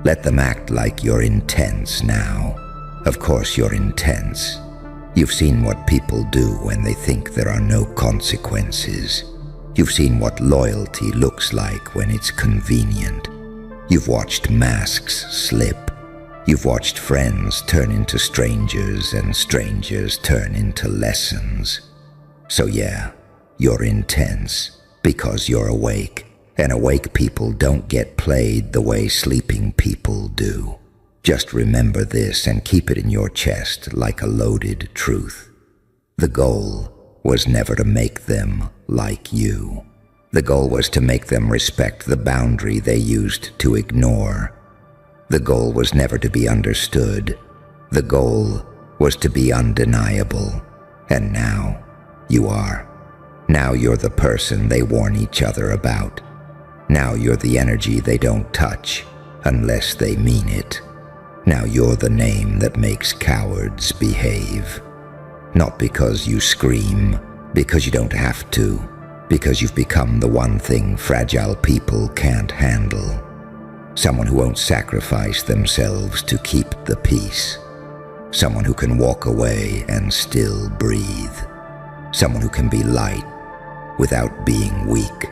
Let them act like you're intense now. Of course you're intense. You've seen what people do when they think there are no consequences. You've seen what loyalty looks like when it's convenient. You've watched masks slip. You've watched friends turn into strangers and strangers turn into lessons. So yeah, you're intense because you're awake. And awake people don't get played the way sleeping people do. Just remember this and keep it in your chest like a loaded truth. The goal was never to make them like you. The goal was to make them respect the boundary they used to ignore. The goal was never to be understood. The goal was to be undeniable. And now you are. Now you're the person they warn each other about. Now you're the energy they don't touch unless they mean it. Now you're the name that makes cowards behave. Not because you scream, because you don't have to, because you've become the one thing fragile people can't handle. Someone who won't sacrifice themselves to keep the peace. Someone who can walk away and still breathe. Someone who can be light without being weak.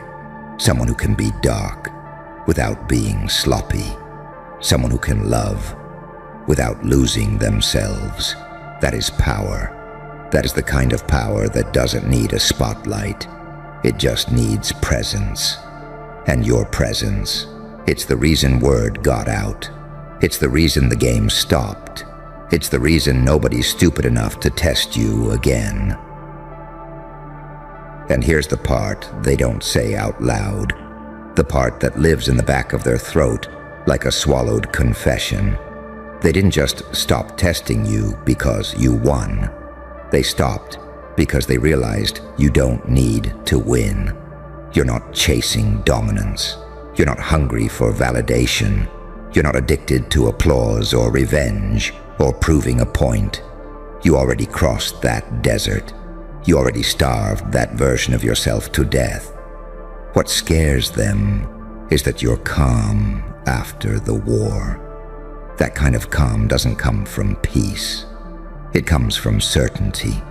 Someone who can be dark without being sloppy. Someone who can love without losing themselves. That is power. That is the kind of power that doesn't need a spotlight. It just needs presence. And your presence, it's the reason word got out. It's the reason the game stopped. It's the reason nobody's stupid enough to test you again. And here's the part they don't say out loud, the part that lives in the back of their throat like a swallowed confession. They didn't just stop testing you because you won. They stopped because they realized you don't need to win. You're not chasing dominance. You're not hungry for validation. You're not addicted to applause or revenge or proving a point. You already crossed that desert. You already starved that version of yourself to death. What scares them is that you're calm after the war. That kind of calm doesn't come from peace. It comes from certainty.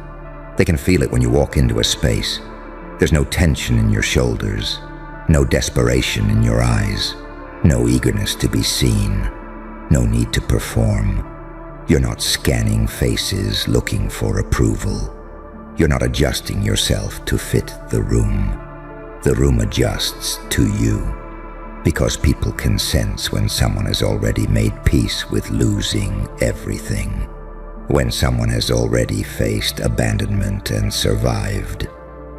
They can feel it when you walk into a space. There's no tension in your shoulders, no desperation in your eyes, no eagerness to be seen, no need to perform. You're not scanning faces looking for approval. You're not adjusting yourself to fit the room. The room adjusts to you, because people can sense when someone has already made peace with losing everything, when someone has already faced abandonment and survived,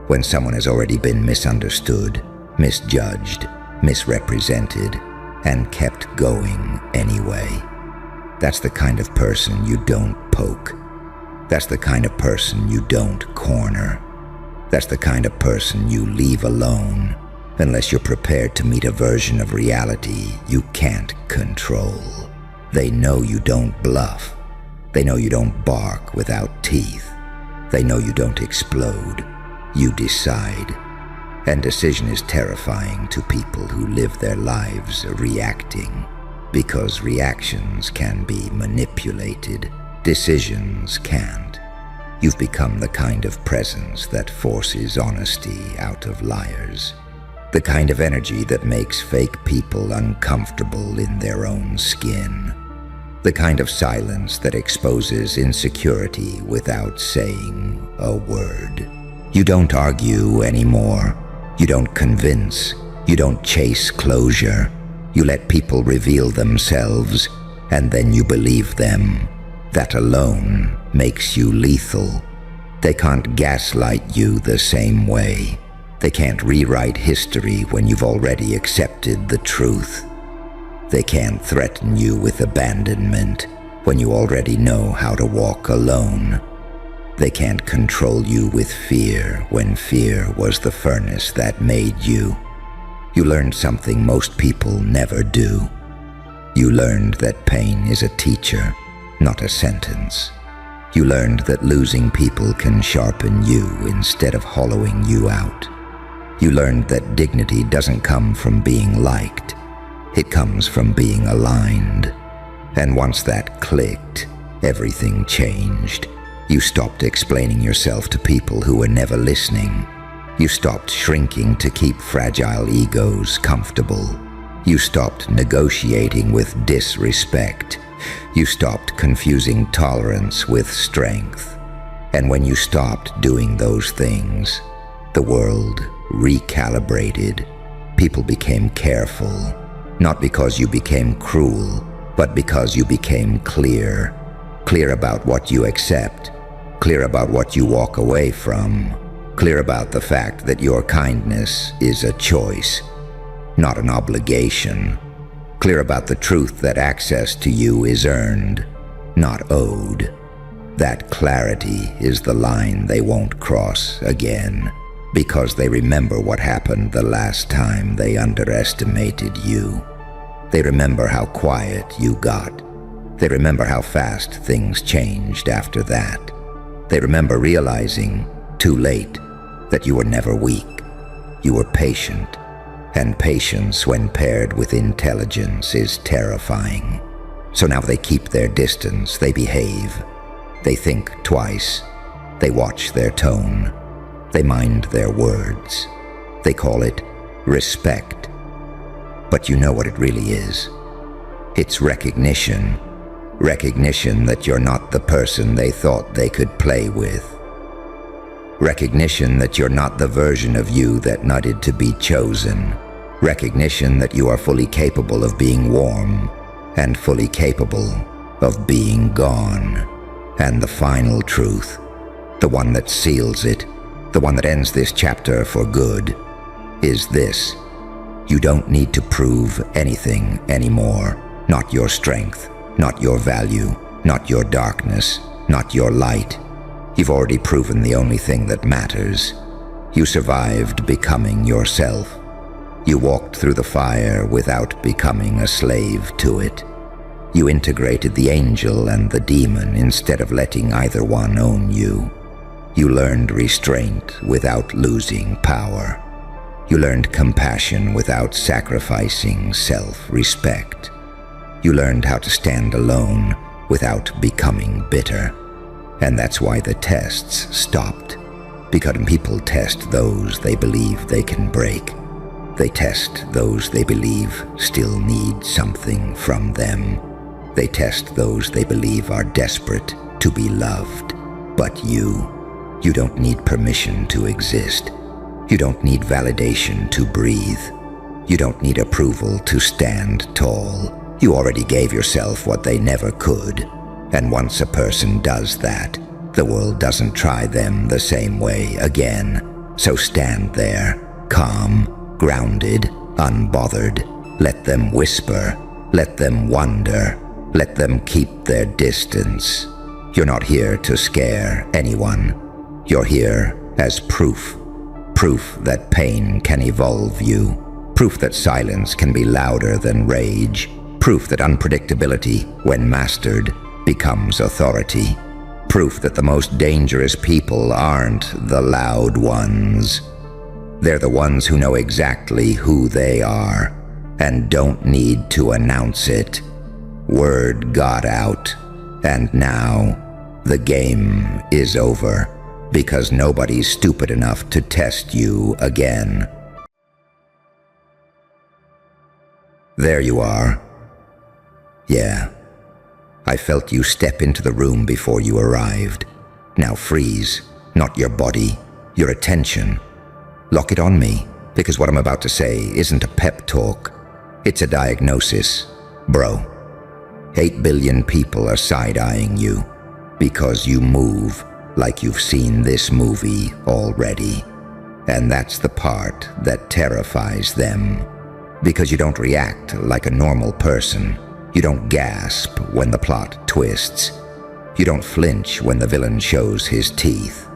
when someone has already been misunderstood, misjudged, misrepresented, and kept going anyway. That's the kind of person you don't poke. That's the kind of person you don't corner. That's the kind of person you leave alone unless you're prepared to meet a version of reality you can't control. They know you don't bluff. They know you don't bark without teeth. They know you don't explode. You decide. And decision is terrifying to people who live their lives reacting, because reactions can be manipulated. Decisions can't. You've become the kind of presence that forces honesty out of liars. The kind of energy that makes fake people uncomfortable in their own skin. The kind of silence that exposes insecurity without saying a word. You don't argue anymore. You don't convince. You don't chase closure. You let people reveal themselves, and then you believe them. That alone makes you lethal. They can't gaslight you the same way. They can't rewrite history when you've already accepted the truth. They can't threaten you with abandonment when you already know how to walk alone. They can't control you with fear when fear was the furnace that made you. You learned something most people never do. You learned that pain is a teacher, not a sentence. You learned that losing people can sharpen you instead of hollowing you out. You learned that dignity doesn't come from being liked. It comes from being aligned. And once that clicked, everything changed. You stopped explaining yourself to people who were never listening. You stopped shrinking to keep fragile egos comfortable. You stopped negotiating with disrespect. You stopped confusing tolerance with strength. And when you stopped doing those things, the world recalibrated. People became careful, not because you became cruel, but because you became clear. Clear about what you accept, clear about what you walk away from, clear about the fact that your kindness is a choice, not an obligation. Clear about the truth that access to you is earned, not owed. That clarity is the line they won't cross again, because they remember what happened the last time they underestimated you. They remember how quiet you got. They remember how fast things changed after that. They remember realizing, too late, that you were never weak. You were patient. And patience, when paired with intelligence, is terrifying. So now they keep their distance, they behave. They think twice. They watch their tone. They mind their words. They call it respect. But you know what it really is. It's recognition. Recognition that you're not the person they thought they could play with. Recognition that you're not the version of you that needed to be chosen. Recognition that you are fully capable of being warm and fully capable of being gone. And the final truth, the one that seals it, the one that ends this chapter for good, is this: you don't need to prove anything anymore. Not your strength, not your value, not your darkness, not your light. You've already proven the only thing that matters. You survived becoming yourself. You walked through the fire without becoming a slave to it. You integrated the angel and the demon instead of letting either one own you. You learned restraint without losing power. You learned compassion without sacrificing self-respect. You learned how to stand alone without becoming bitter. And that's why the tests stopped. Because people test those they believe they can break. They test those they believe still need something from them. They test those they believe are desperate to be loved. But you don't need permission to exist. You don't need validation to breathe. You don't need approval to stand tall. You already gave yourself what they never could. And once a person does that, the world doesn't try them the same way again. So stand there, calm, grounded, unbothered. Let them whisper. Let them wonder. Let them keep their distance. You're not here to scare anyone. You're here as proof. Proof that pain can evolve you. Proof that silence can be louder than rage. Proof that unpredictability, when mastered, becomes authority. Proof that the most dangerous people aren't the loud ones. They're the ones who know exactly who they are and don't need to announce it. Word got out, and now the game is over because nobody's stupid enough to test you again. There you are. Yeah, I felt you step into the room before you arrived. Now freeze, not your body, your attention. Lock it on me, because what I'm about to say isn't a pep talk. It's a diagnosis, bro. 8 billion people are side-eyeing you because you move like you've seen this movie already. And that's the part that terrifies them, because you don't react like a normal person. You don't gasp when the plot twists. You don't flinch when the villain shows his teeth.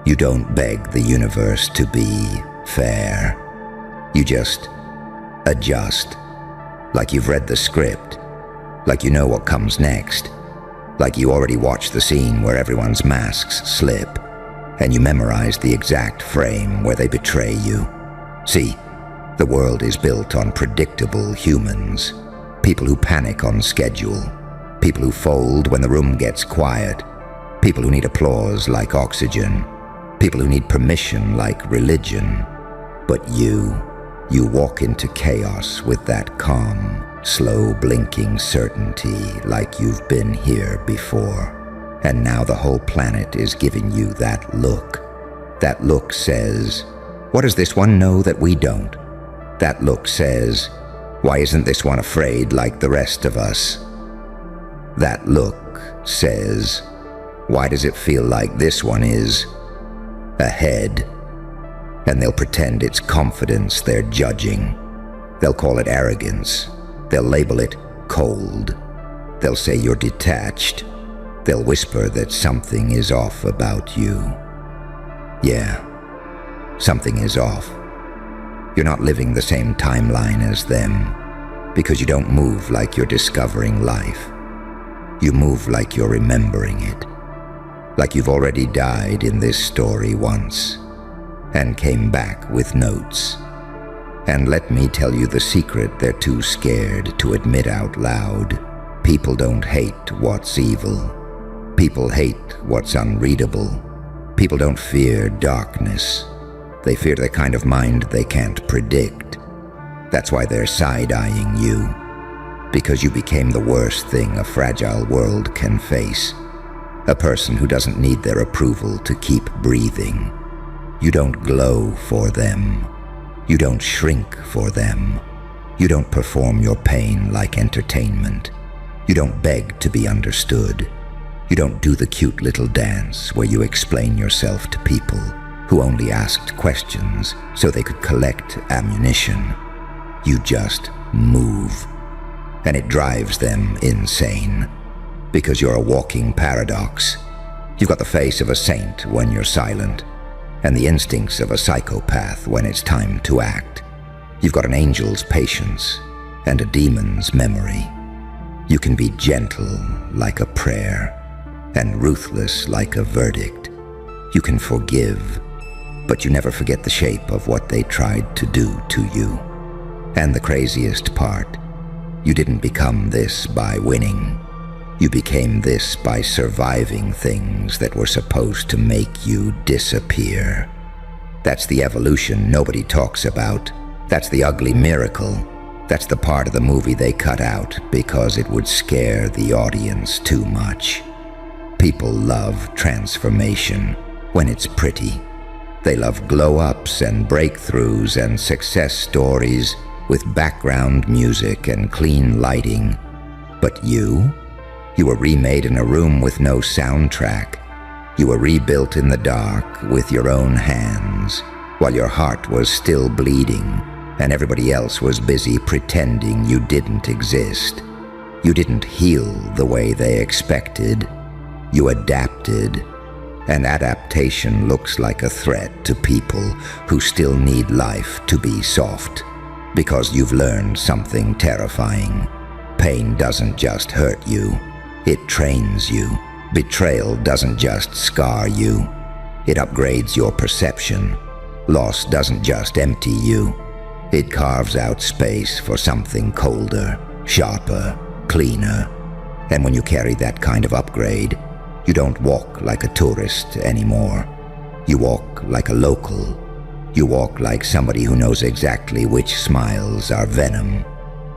You don't beg the universe to be fair. You just adjust, like you've read the script, like you know what comes next, like you already watched the scene where everyone's masks slip, and you memorized the exact frame where they betray you. See, the world is built on predictable humans. People who panic on schedule. People who fold when the room gets quiet. People who need applause like oxygen. People who need permission like religion. But you walk into chaos with that calm, slow blinking certainty like you've been here before. And now the whole planet is giving you that look. That look says, what does this one know that we don't? That look says, why isn't this one afraid like the rest of us? That look says, why does it feel like this one is ahead? And they'll pretend it's confidence they're judging. They'll call it arrogance. They'll label it cold. They'll say you're detached. They'll whisper that something is off about you. Yeah, something is off. You're not living the same timeline as them, because you don't move like you're discovering life. You move like you're remembering it, like you've already died in this story once, and came back with notes. And let me tell you the secret they're too scared to admit out loud. People don't hate what's evil. People hate what's unreadable. People don't fear darkness. They fear the kind of mind they can't predict. That's why they're side-eyeing you, because you became the worst thing a fragile world can face. A person who doesn't need their approval to keep breathing. You don't glow for them. You don't shrink for them. You don't perform your pain like entertainment. You don't beg to be understood. You don't do the cute little dance where you explain yourself to people who only asked questions so they could collect ammunition. You just move. And it drives them insane, because you're a walking paradox. You've got the face of a saint when you're silent, and the instincts of a psychopath when it's time to act. You've got an angel's patience and a demon's memory. You can be gentle like a prayer and ruthless like a verdict. You can forgive, but you never forget the shape of what they tried to do to you. And the craziest part, you didn't become this by winning. You became this by surviving things that were supposed to make you disappear. That's the evolution nobody talks about. That's the ugly miracle. That's the part of the movie they cut out because it would scare the audience too much. People love transformation when it's pretty. They love glow-ups and breakthroughs and success stories with background music and clean lighting. But you were remade in a room with no soundtrack. You were rebuilt in the dark with your own hands, while your heart was still bleeding and everybody else was busy pretending you didn't exist. You didn't heal the way they expected. You adapted, and adaptation looks like a threat to people who still need life to be soft, because you've learned something terrifying. Pain doesn't just hurt you, it trains you. Betrayal doesn't just scar you, it upgrades your perception. Loss doesn't just empty you, it carves out space for something colder, sharper, cleaner. And when you carry that kind of upgrade, you don't walk like a tourist anymore. You walk like a local. You walk like somebody who knows exactly which smiles are venom,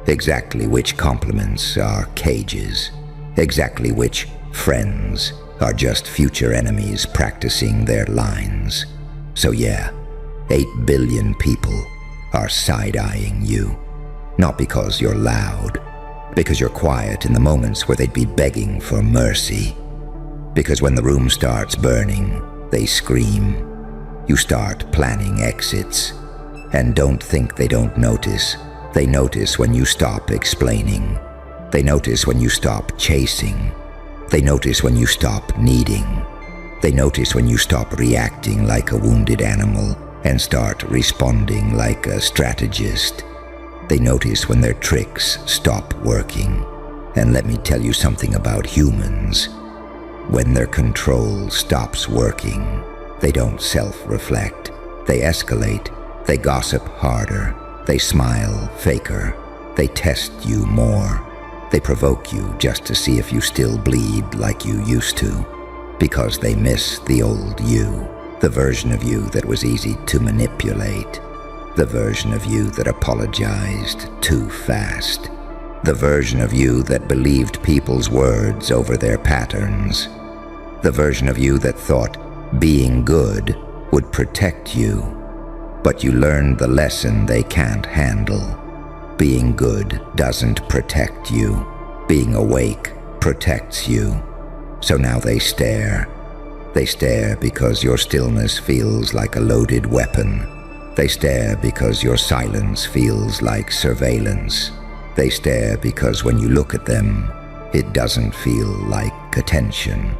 exactly which compliments are cages, exactly which friends are just future enemies practicing their lines. So yeah, 8 billion people are side-eyeing you. Not because you're loud, because you're quiet in the moments where they'd be begging for mercy. Because when the room starts burning, they scream. You start planning exits, and don't think they don't notice. They notice when you stop explaining. They notice when you stop chasing. They notice when you stop needing. They notice when you stop reacting like a wounded animal and start responding like a strategist. They notice when their tricks stop working. And let me tell you something about humans. When their control stops working, they don't self-reflect. They escalate. They gossip harder. They smile faker. They test you more. They provoke you just to see if you still bleed like you used to. Because they miss the old you, the version of you that was easy to manipulate, the version of you that apologized too fast, the version of you that believed people's words over their patterns, the version of you that thought being good would protect you, but you learned the lesson they can't handle. Being good doesn't protect you. Being awake protects you. So now they stare. They stare because your stillness feels like a loaded weapon. They stare because your silence feels like surveillance. They stare because when you look at them, it doesn't feel like attention.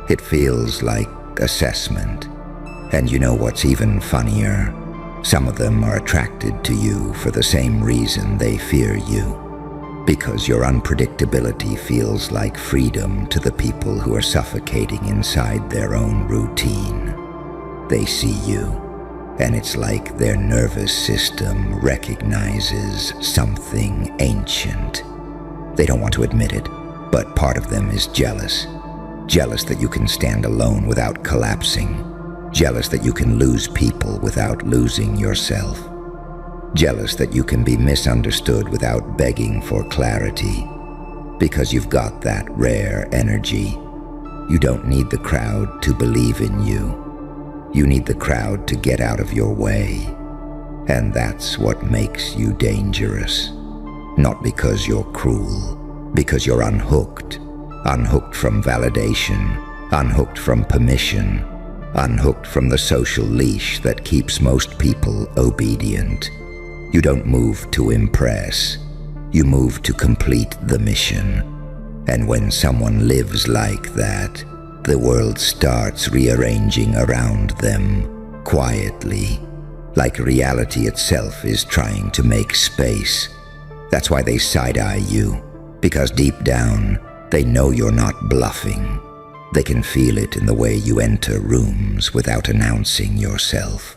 It feels like assessment. And you know what's even funnier? Some of them are attracted to you for the same reason they fear you. Because your unpredictability feels like freedom to the people who are suffocating inside their own routine. They see you, and it's like their nervous system recognizes something ancient. They don't want to admit it, but part of them is jealous. Jealous that you can stand alone without collapsing. Jealous that you can lose people without losing yourself. Jealous that you can be misunderstood without begging for clarity. Because you've got that rare energy. You don't need the crowd to believe in you. You need the crowd to get out of your way. And that's what makes you dangerous. Not because you're cruel, Because you're unhooked. Unhooked from validation. Unhooked from permission. Unhooked from the social leash that keeps most people obedient. You don't move to impress. You move to complete the mission. And when someone lives like that, the world starts rearranging around them, quietly, like reality itself is trying to make space. That's why they side-eye you, because deep down, they know you're not bluffing. They can feel it in the way you enter rooms without announcing yourself.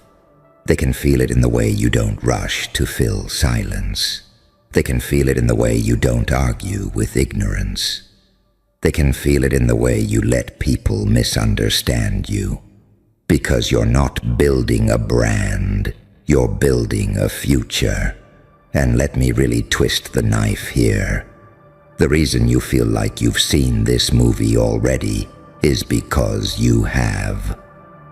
They can feel it in the way you don't rush to fill silence. They can feel it in the way you don't argue with ignorance. They can feel it in the way you let people misunderstand you. Because you're not building a brand, you're building a future. And let me really twist the knife here. The reason you feel like you've seen this movie already is because you have.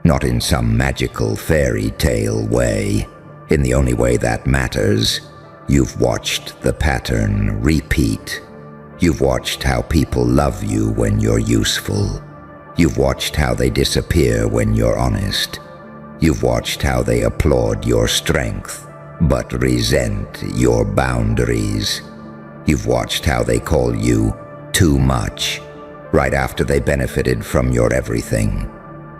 Not in some magical fairy tale way, in the only way that matters. You've watched the pattern repeat. You've watched how people love you when you're useful. You've watched how they disappear when you're honest. You've watched how they applaud your strength, but resent your boundaries. You've watched how they call you too much, right after they benefited from your everything.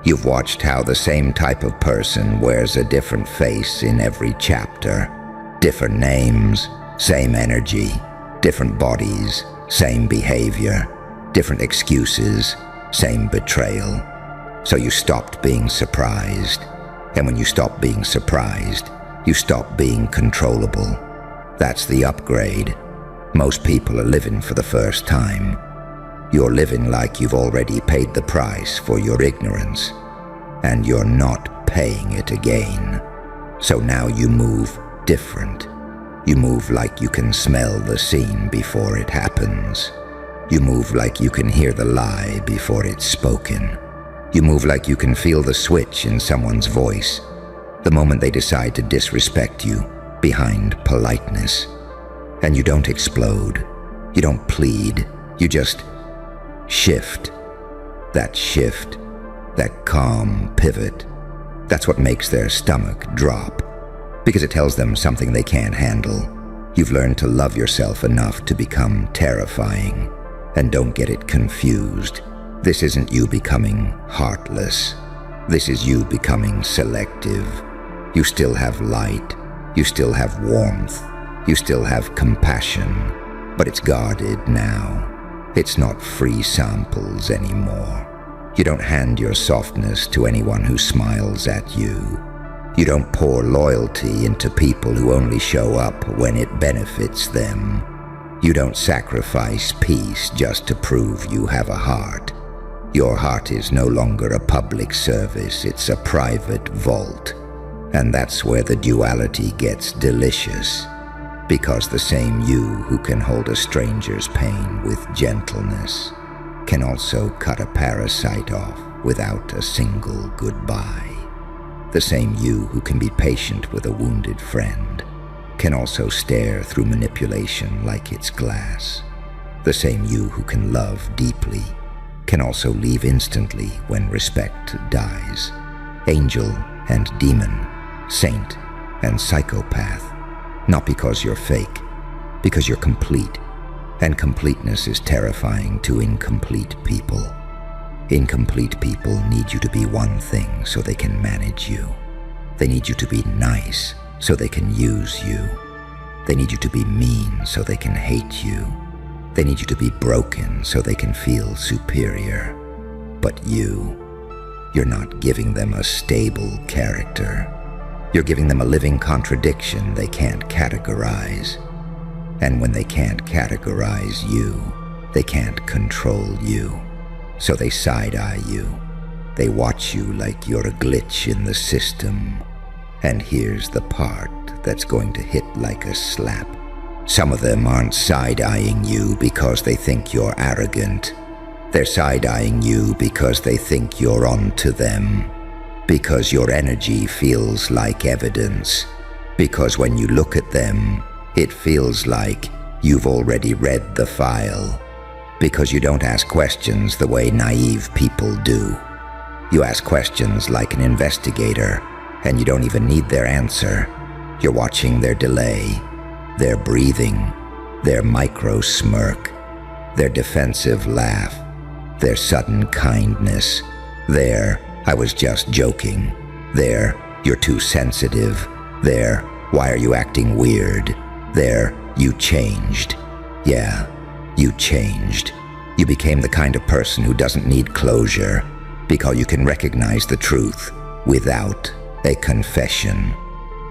You've watched how the same type of person wears a different face in every chapter. Different names, same energy. Different bodies, same behavior. Different excuses, same betrayal. So you stopped being surprised. And when you stop being surprised, you stop being controllable. That's the upgrade. Most people are living for the first time. You're living like you've already paid the price for your ignorance, and you're not paying it again. So now you move different. You move like you can smell the scene before it happens. You move like you can hear the lie before it's spoken. You move like you can feel the switch in someone's voice, the moment they decide to disrespect you behind politeness. And you don't explode. You don't plead. You just shift. That shift, that calm pivot, that's what makes their stomach drop. Because it tells them something they can't handle. You've learned to love yourself enough to become terrifying. And don't get it confused. This isn't you becoming heartless. This is you becoming selective. You still have light. You still have warmth. You still have compassion. But it's guarded now. It's not free samples anymore. You don't hand your softness to anyone who smiles at you. You don't pour loyalty into people who only show up when it benefits them. You don't sacrifice peace just to prove you have a heart. Your heart is no longer a public service, it's a private vault. And that's where the duality gets delicious. Because the same you who can hold a stranger's pain with gentleness can also cut a parasite off without a single goodbye. The same you who can be patient with a wounded friend can also stare through manipulation like it's glass. The same you who can love deeply can also leave instantly when respect dies. Angel and demon, saint and psychopath. Not because you're fake, because you're complete. And completeness is terrifying to incomplete people. Incomplete people need you to be one thing so they can manage you. They need you to be nice so they can use you. They need you to be mean so they can hate you. They need you to be broken so they can feel superior. But you're not giving them a stable character. You're giving them a living contradiction they can't categorize. And when they can't categorize you, they can't control you. So they side-eye you. They watch you like you're a glitch in the system. And here's the part that's going to hit like a slap. Some of them aren't side-eyeing you because they think you're arrogant. They're side-eyeing you because they think you're onto them. Because your energy feels like evidence. Because when you look at them, it feels like you've already read the file. Because you don't ask questions the way naive people do. You ask questions like an investigator, and you don't even need their answer. You're watching their delay, their breathing, their micro smirk, their defensive laugh, their sudden kindness, their "I was just joking," their "you're too sensitive," their "why are you acting weird," their "you changed." Yeah, you changed. You became the kind of person who doesn't need closure because you can recognize the truth without a confession.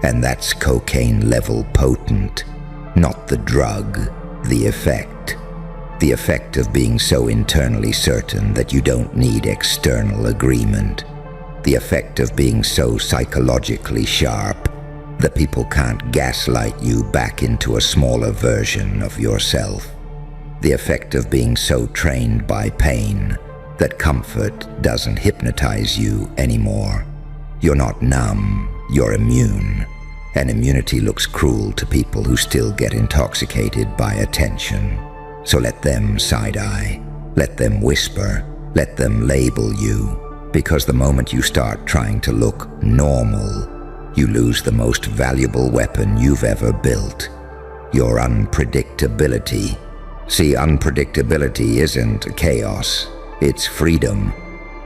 And that's cocaine level potent, not the drug, the effect. The effect of being so internally certain that you don't need external agreement. The effect of being so psychologically sharp that people can't gaslight you back into a smaller version of yourself. The effect of being so trained by pain that comfort doesn't hypnotize you anymore. You're not numb, you're immune. And immunity looks cruel to people who still get intoxicated by attention. So let them side-eye, let them whisper, let them label you. Because the moment you start trying to look normal, you lose the most valuable weapon you've ever built, your unpredictability. See, unpredictability isn't chaos, it's freedom.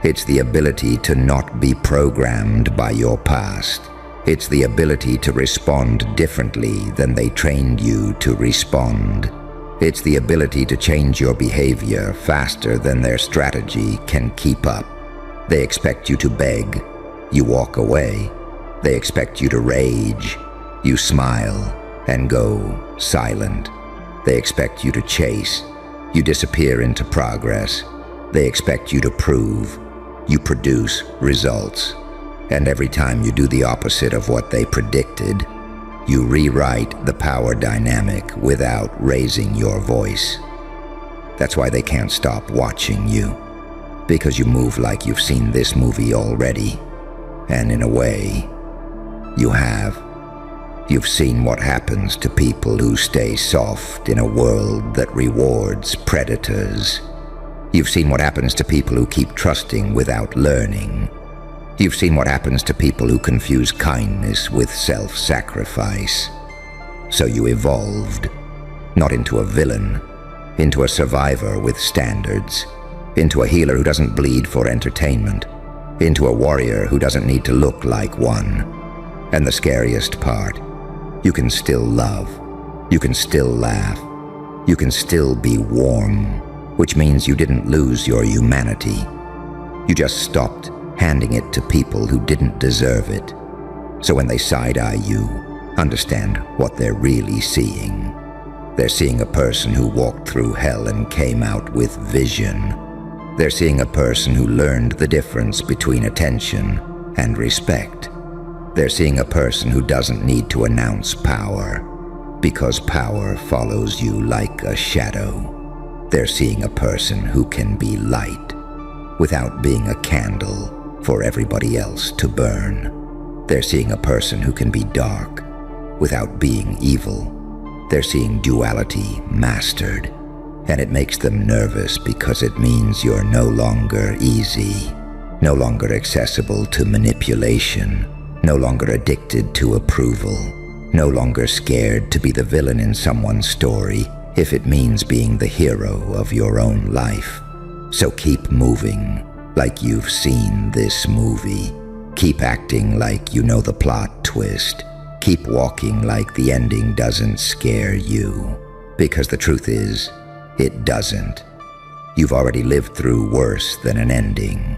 It's the ability to not be programmed by your past. It's the ability to respond differently than they trained you to respond. It's the ability to change your behavior faster than their strategy can keep up. They expect you to beg, you walk away. They expect you to rage, you smile and go silent. They expect you to chase, you disappear into progress. They expect you to prove, you produce results. And every time you do the opposite of what they predicted, you rewrite the power dynamic without raising your voice. That's why they can't stop watching you, because you move like you've seen this movie already. And in a way, you have. You've seen what happens to people who stay soft in a world that rewards predators. You've seen what happens to people who keep trusting without learning. You've seen what happens to people who confuse kindness with self-sacrifice. So you evolved, not into a villain, into a survivor with standards, into a healer who doesn't bleed for entertainment, into a warrior who doesn't need to look like one. And the scariest part, you can still love, you can still laugh, you can still be warm, which means you didn't lose your humanity. You just stopped handing it to people who didn't deserve it. So when they side-eye you, understand what they're really seeing. They're seeing a person who walked through hell and came out with vision. They're seeing a person who learned the difference between attention and respect. They're seeing a person who doesn't need to announce power, because power follows you like a shadow. They're seeing a person who can be light, without being a candle for everybody else to burn. They're seeing a person who can be dark, without being evil. They're seeing duality mastered, and it makes them nervous because it means you're no longer easy, no longer accessible to manipulation, no longer addicted to approval, no longer scared to be the villain in someone's story if it means being the hero of your own life. So keep moving like you've seen this movie. Keep acting like you know the plot twist. Keep walking like the ending doesn't scare you. Because the truth is, it doesn't. You've already lived through worse than an ending.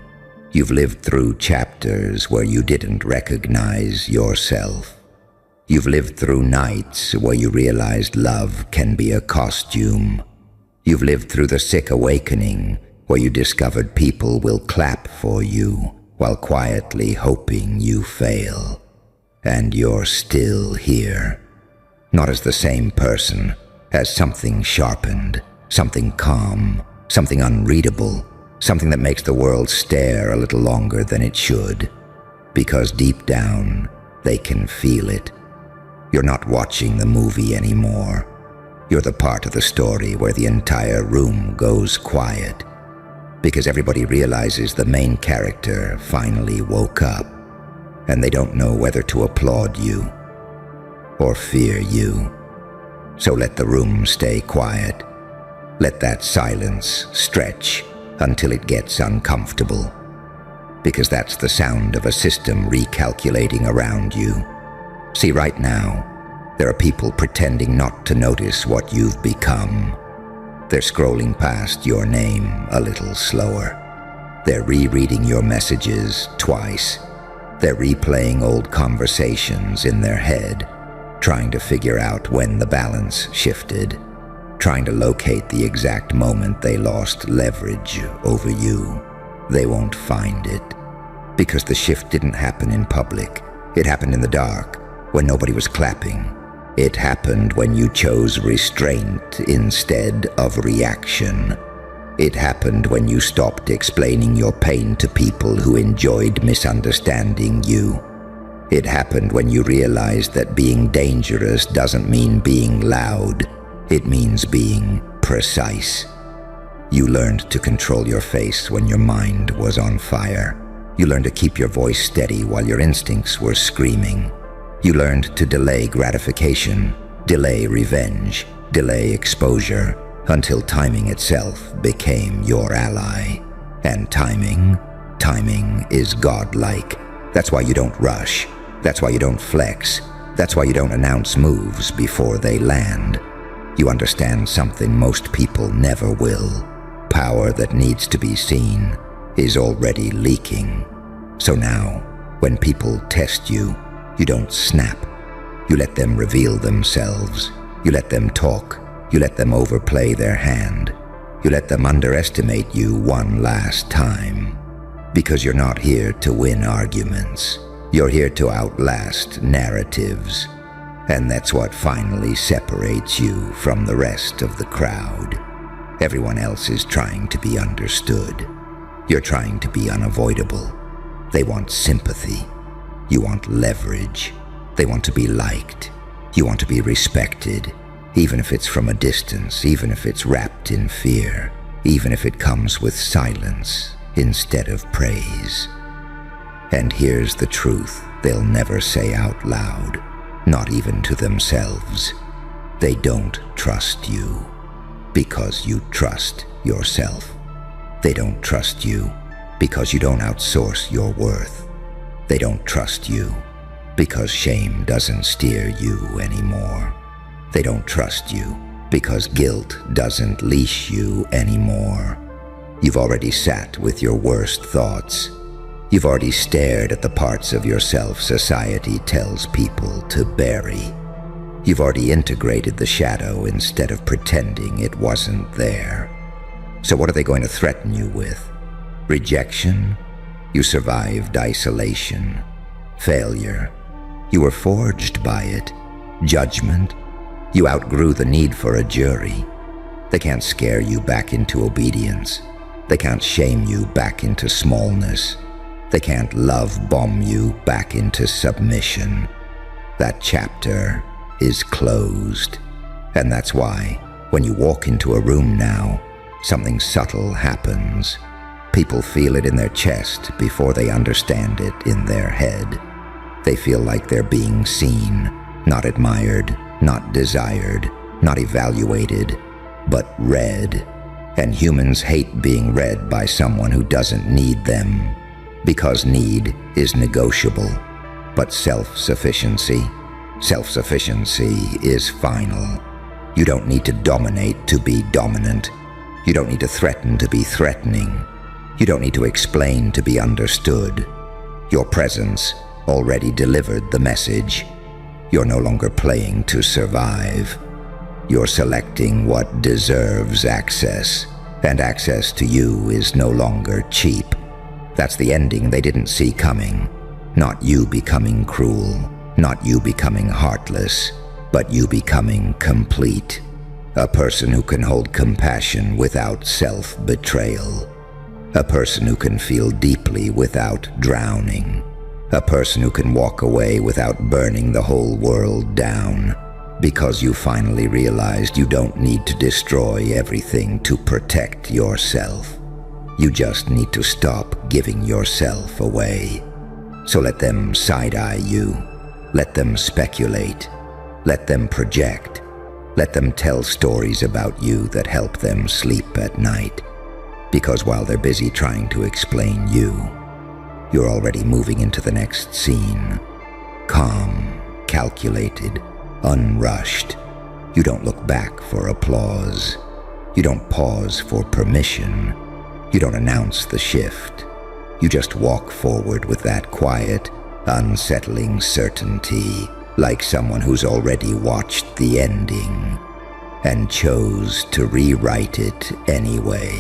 You've lived through chapters where you didn't recognize yourself. You've lived through nights where you realized love can be a costume. You've lived through the sick awakening where you discovered people will clap for you while quietly hoping you fail. And you're still here. Not as the same person, as something sharpened, something calm, something unreadable, something that makes the world stare a little longer than it should. Because deep down, they can feel it. You're not watching the movie anymore. You're the part of the story where the entire room goes quiet, because everybody realizes the main character finally woke up, and they don't know whether to applaud you or fear you. So let the room stay quiet. Let that silence stretch until it gets uncomfortable, because that's the sound of a system recalculating around you. See, right now, there are people pretending not to notice what you've become. They're scrolling past your name a little slower. They're rereading your messages twice. They're replaying old conversations in their head, trying to figure out when the balance shifted, trying to locate the exact moment they lost leverage over you. They won't find it, because the shift didn't happen in public. It happened in the dark, when nobody was clapping. It happened when you chose restraint instead of reaction. It happened when you stopped explaining your pain to people who enjoyed misunderstanding you. It happened when you realized that being dangerous doesn't mean being loud. It means being precise. You learned to control your face when your mind was on fire. You learned to keep your voice steady while your instincts were screaming. You learned to delay gratification, delay revenge, delay exposure, until timing itself became your ally. And timing is godlike. That's why you don't rush. That's why you don't flex. That's why you don't announce moves before they land. You understand something most people never will. Power that needs to be seen is already leaking. So now, when people test you, you don't snap. You let them reveal themselves. You let them talk. You let them overplay their hand. You let them underestimate you one last time. Because you're not here to win arguments. You're here to outlast narratives. And that's what finally separates you from the rest of the crowd. Everyone else is trying to be understood. You're trying to be unavoidable. They want sympathy. You want leverage. They want to be liked. You want to be respected, even if it's from a distance, even if it's wrapped in fear, even if it comes with silence instead of praise. And here's the truth they'll never say out loud, not even to themselves. They don't trust you because you trust yourself. They don't trust you because you don't outsource your worth. They don't trust you because shame doesn't steer you anymore. They don't trust you because guilt doesn't leash you anymore. You've already sat with your worst thoughts. You've already stared at the parts of yourself society tells people to bury. You've already integrated the shadow instead of pretending it wasn't there. So what are they going to threaten you with? Rejection? You survived isolation. Failure? You were forged by it. Judgment? You outgrew the need for a jury. They can't scare you back into obedience. They can't shame you back into smallness. They can't love bomb you back into submission. That chapter is closed. And that's why, when you walk into a room now, something subtle happens. People feel it in their chest before they understand it in their head. They feel like they're being seen, not admired, not desired, not evaluated, but read. And humans hate being read by someone who doesn't need them, because need is negotiable. But self-sufficiency is final. You don't need to dominate to be dominant. You don't need to threaten to be threatening. You don't need to explain to be understood. Your presence already delivered the message. You're no longer playing to survive. You're selecting what deserves access, and access to you is no longer cheap. That's the ending they didn't see coming. Not you becoming cruel, not you becoming heartless, but you becoming complete. A person who can hold compassion without self-betrayal. A person who can feel deeply without drowning. A person who can walk away without burning the whole world down. Because you finally realized you don't need to destroy everything to protect yourself. You just need to stop giving yourself away. So let them side-eye you. Let them speculate. Let them project. Let them tell stories about you that help them sleep at night. Because while they're busy trying to explain you, you're already moving into the next scene. Calm, calculated, unrushed. You don't look back for applause. You don't pause for permission. You don't announce the shift. You just walk forward with that quiet, unsettling certainty, like someone who's already watched the ending and chose to rewrite it anyway.